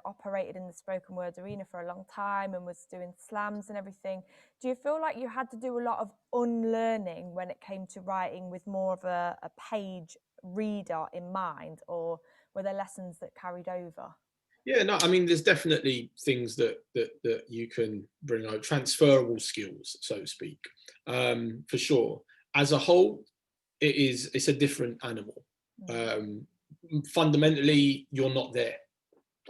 S2: operated in the spoken word arena for a long time and was doing slams and everything, do you feel like you had to do a lot of unlearning when it came to writing with more of a page reader in mind, or were there lessons that carried over?
S5: Yeah, no, I mean, there's definitely things that you can bring out, transferable skills, so to speak, for sure. As a whole, it's a different animal. Fundamentally, you're not there.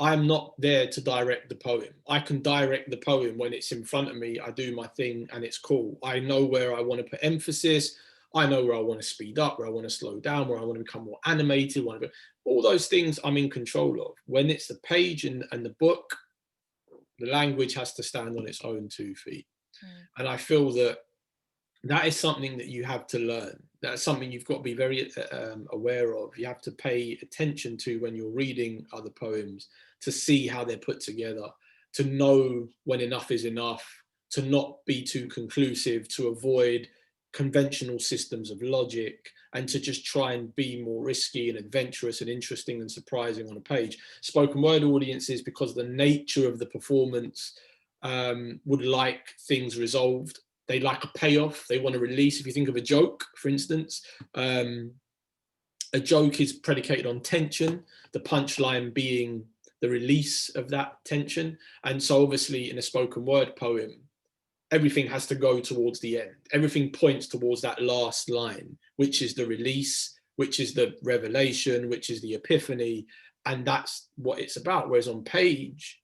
S5: I'm not there to direct the poem. I can direct the poem when it's in front of me. I do my thing and it's cool. I know where I want to put emphasis. I know where I want to speed up, where I want to slow down, where I want to become more animated. All those things I'm in control of. When it's the page and the book, the language has to stand on its own 2 feet. And I feel that is something that you have to learn. That's something you've got to be very aware of. You have to pay attention to when you're reading other poems, to see how they're put together, to know when enough is enough, to not be too conclusive, to avoid conventional systems of logic, and to just try and be more risky and adventurous and interesting and surprising on a page. Spoken word audiences, because the nature of the performance, would like things resolved. They like a payoff. They want to release. If you think of a joke, for instance, a joke is predicated on tension, the punchline being the release of that tension. And so obviously in a spoken word poem, everything has to go towards the end. Everything points towards that last line, which is the release, which is the revelation, which is the epiphany. And that's what it's about. Whereas on page,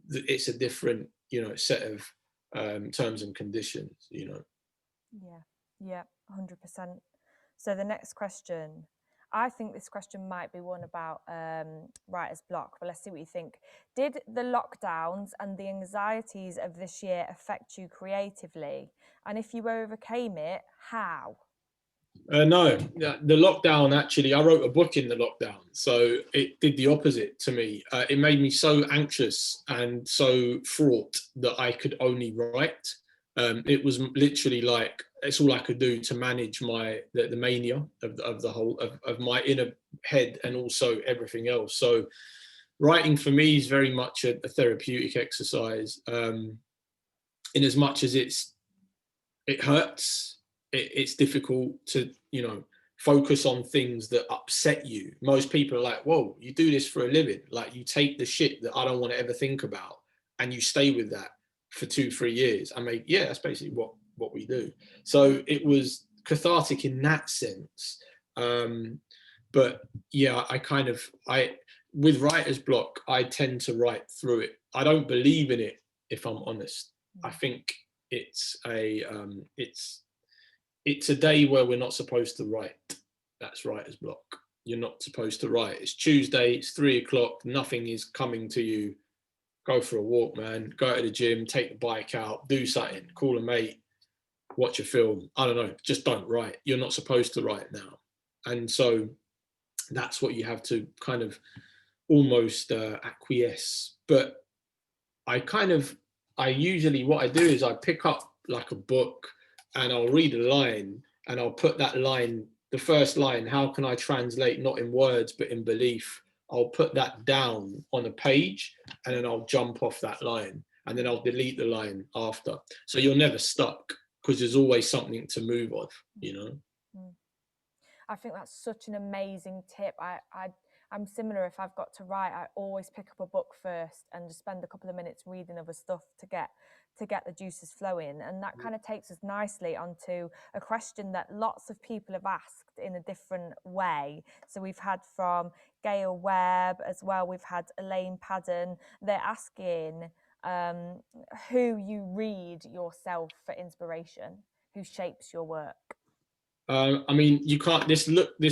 S5: it's a different, set of terms and conditions,
S2: Yeah, 100%. So the next question, I think this question might be one about writer's block, but let's see what you think. Did the lockdowns and the anxieties of this year affect you creatively? And if you overcame it, how?
S5: No, the lockdown, actually, I wrote a book in the lockdown, so it did the opposite to me. It made me so anxious and so fraught that I could only write. It was literally like, it's all I could do to manage the mania of the whole, of my inner head and also everything else. So writing for me is very much a therapeutic exercise, in as much as it hurts. It's difficult to, focus on things that upset you. Most people are like, whoa, you do this for a living. Like, you take the shit that I don't want to ever think about and you stay with that for 2-3 years. I mean, yeah, that's basically what we do. So it was cathartic in that sense. But yeah, with writer's block, I tend to write through it. I don't believe in it, if I'm honest. I think it's a day where we're not supposed to write. That's writer's block. You're not supposed to write. It's Tuesday, it's 3 o'clock, nothing is coming to you. Go for a walk, man. Go to the gym, take the bike out, do something, call a mate, watch a film. I don't know, just don't write. You're not supposed to write now. And so that's what you have to kind of almost acquiesce. But usually what I do is I pick up like a book and I'll read a line and I'll put that line, the first line, how can I translate, not in words, but in belief? I'll put that down on a page and then I'll jump off that line and then I'll delete the line after. So you're never stuck because there's always something to move on,
S2: I think that's such an amazing tip. I'm similar. If I've got to write, I always pick up a book first and just spend a couple of minutes reading other stuff to get the juices flowing. And that kind of takes us nicely onto a question that lots of people have asked in a different way. So we've had from Gail Webb as well. We've had Elaine Padden. They're asking who you read yourself for inspiration, who shapes your work.
S5: I mean, you can't. This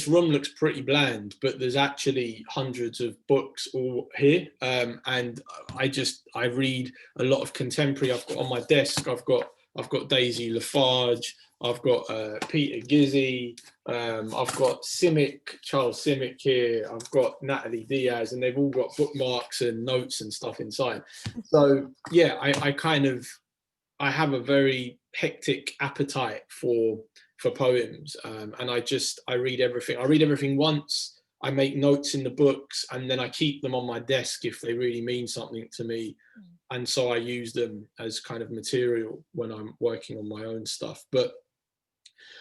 S5: room looks pretty bland, but there's actually hundreds of books all here, and I read a lot of contemporary. I've got on my desk. I've got Daisy Lafarge. I've got Peter Gizzi. I've got Charles Simic here. I've got Natalie Diaz, and they've all got bookmarks and notes and stuff inside. So yeah, I have a very hectic appetite for poems, and I read everything. I read everything once, I make notes in the books, and then I keep them on my desk if they really mean something to me. And so I use them as kind of material when I'm working on my own stuff. But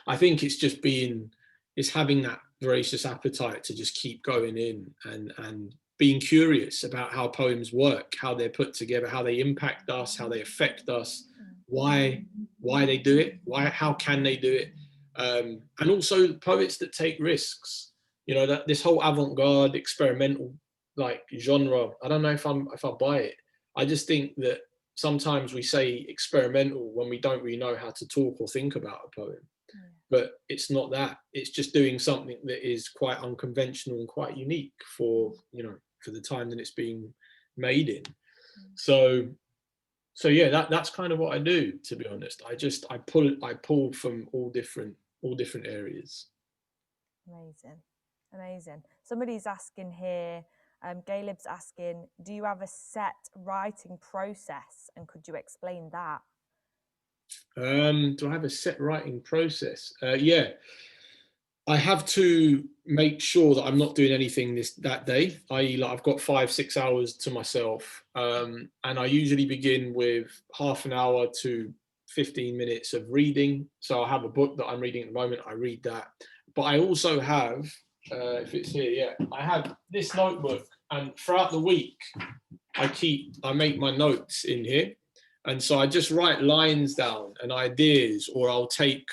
S5: I think it's just it's having that voracious appetite to just keep going in and being curious about how poems work, how they're put together, how they impact us, how they affect us, why they do it, how can they do it, and also poets that take risks. You know, that this whole avant-garde experimental like genre, I don't know if I buy it. I just think that sometimes we say experimental when we don't really know how to talk or think about a poem. But it's not that. It's just doing something that is quite unconventional and quite unique for, you know, for the time that it's being made in. So yeah, that's kind of what I do, to be honest. I pull from all different areas.
S2: Amazing. Somebody's asking here, Caleb's asking, do you have a set writing process, and could you explain that?
S5: Do I have a set writing process? Yeah, I have to make sure that I'm not doing anything that day. I.e., like I've got 5-6 hours to myself, and I usually begin with half an hour to 15 minutes of reading. So I have a book that I'm reading at the moment. I read that, but I also have, if it's here, yeah, I have this notebook, and throughout the week, I make my notes in here. And so I just write lines down and ideas, or I'll take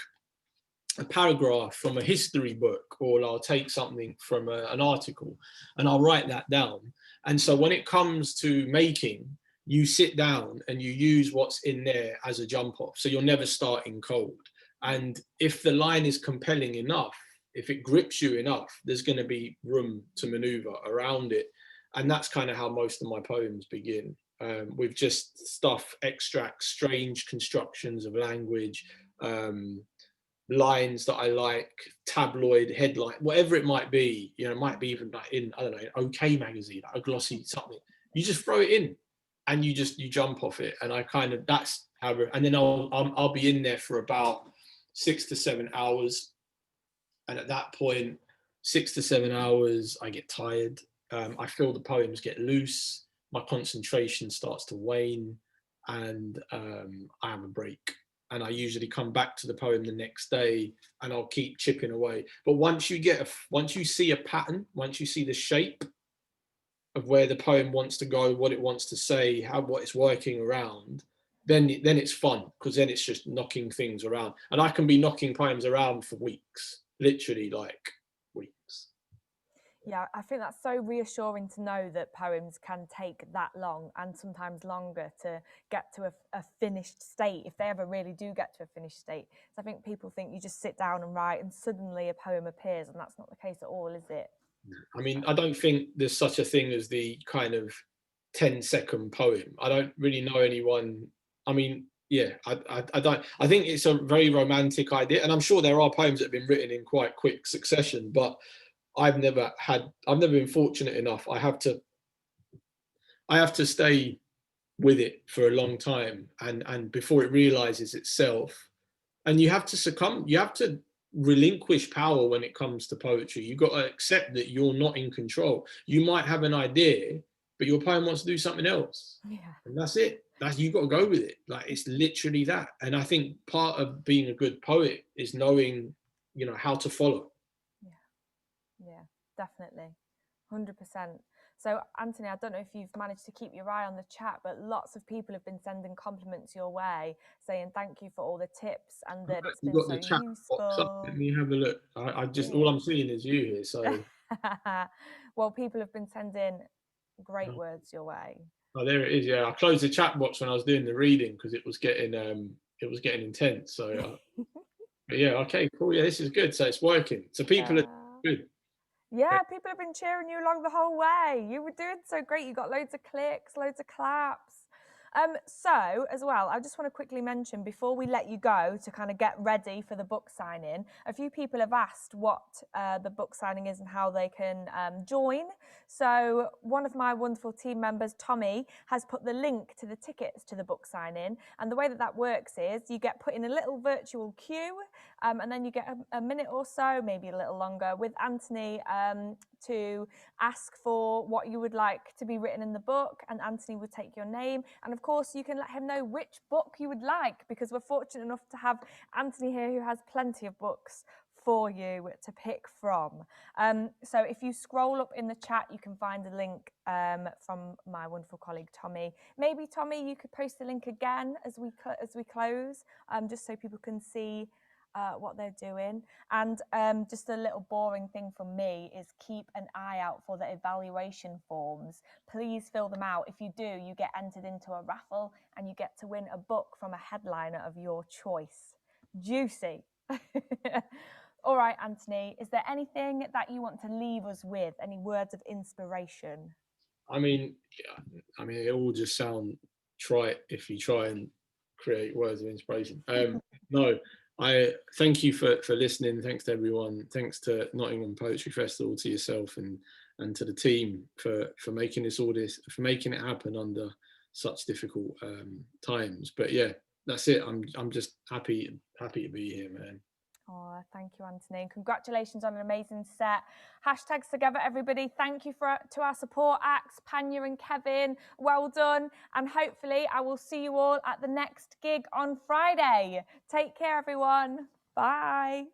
S5: a paragraph from a history book, or I'll take something from an article, and I'll write that down. And so when it comes to making, you sit down and you use what's in there as a jump off. So you're never starting cold. And if the line is compelling enough, if it grips you enough, there's going to be room to maneuver around it. And that's kind of how most of my poems begin. With just stuff, extracts, strange constructions of language, lines that I like, tabloid headline, whatever it might be. You know, it might be even like in, I don't know, an OK magazine, like a glossy something. You just throw it in, and you jump off it. And I kind of, that's how. And then I'll be in there for about 6 to 7 hours. And at that point, 6 to 7 hours, I get tired. I feel the poems get loose. My concentration starts to wane, and I have a break. And I usually come back to the poem the next day, and I'll keep chipping away. But once you see a pattern, once you see the shape of where the poem wants to go, what it wants to say, what it's working around, then it's fun, because then it's just knocking things around. And I can be knocking poems around for weeks, literally like weeks.
S2: Yeah, I think that's so reassuring to know that poems can take that long, and sometimes longer, to get to a finished state, if they ever really do get to a finished state. So I think people think you just sit down and write and suddenly a poem appears, and that's not the case at all, is it?
S5: I mean, I don't think there's such a thing as the kind of 10-second poem. I don't really know anyone. I mean, yeah, I don't. I think it's a very romantic idea, and I'm sure there are poems that have been written in quite quick succession, but I've never been fortunate enough. I have to stay with it for a long time, and before it realizes itself. And you have to relinquish power when it comes to poetry. You've got to accept that you're not in control. You might have an idea, but your poem wants to do something else.
S2: Yeah.
S5: And that's it. You've got to go with it. Like, it's literally that. And I think part of being a good poet is knowing, you know, how to follow.
S2: Yeah, definitely. 100%. So, Anthony, I don't know if you've managed to keep your eye on the chat, but lots of people have been sending compliments your way, saying thank you for all the tips and that it's been so useful.
S5: Let me have a look. All I'm seeing is you here. So,
S2: well, people have been sending great words your way.
S5: Oh, there it is. Yeah, I closed the chat box when I was doing the reading because it was getting intense. So, but yeah, okay, cool. Yeah, this is good. So it's working. So people are good.
S2: Yeah, people have been cheering you along the whole way. You were doing so great. You got loads of clicks, loads of claps. So, as well, I just want to quickly mention, before we let you go to kind of get ready for the book signing, a few people have asked what the book signing is and how they can join. So one of my wonderful team members, Tommy, has put the link to the tickets to the book signing. And the way that works is you get put in a little virtual queue, and then you get a minute or so, maybe a little longer, with Anthony to ask for what you would like to be written in the book, and Anthony would take your name. And of course, you can let him know which book you would like, because we're fortunate enough to have Anthony here who has plenty of books for you to pick from. So if you scroll up in the chat, you can find a link from my wonderful colleague Tommy. Maybe Tommy, you could post the link again as we close, just so people can see what they're doing. And just a little boring thing from me is keep an eye out for the evaluation forms. Please fill them out. If you do, you get entered into a raffle and you get to win a book from a headliner of your choice. Juicy. All right, Anthony, is there anything that you want to leave us with? Any words of inspiration?
S5: I mean, it all just sound trite if you try and create words of inspiration. No, I thank you for listening. Thanks to everyone. Thanks to Nottingham Poetry Festival, to yourself and to the team for making for making it happen under such difficult times. But yeah, that's it. I'm just happy to be here, man.
S2: Oh, thank you, Anthony. And congratulations on an amazing set. Hashtags together, everybody. Thank you to our support acts, Panya and Kevin. Well done. And hopefully I will see you all at the next gig on Friday. Take care, everyone. Bye.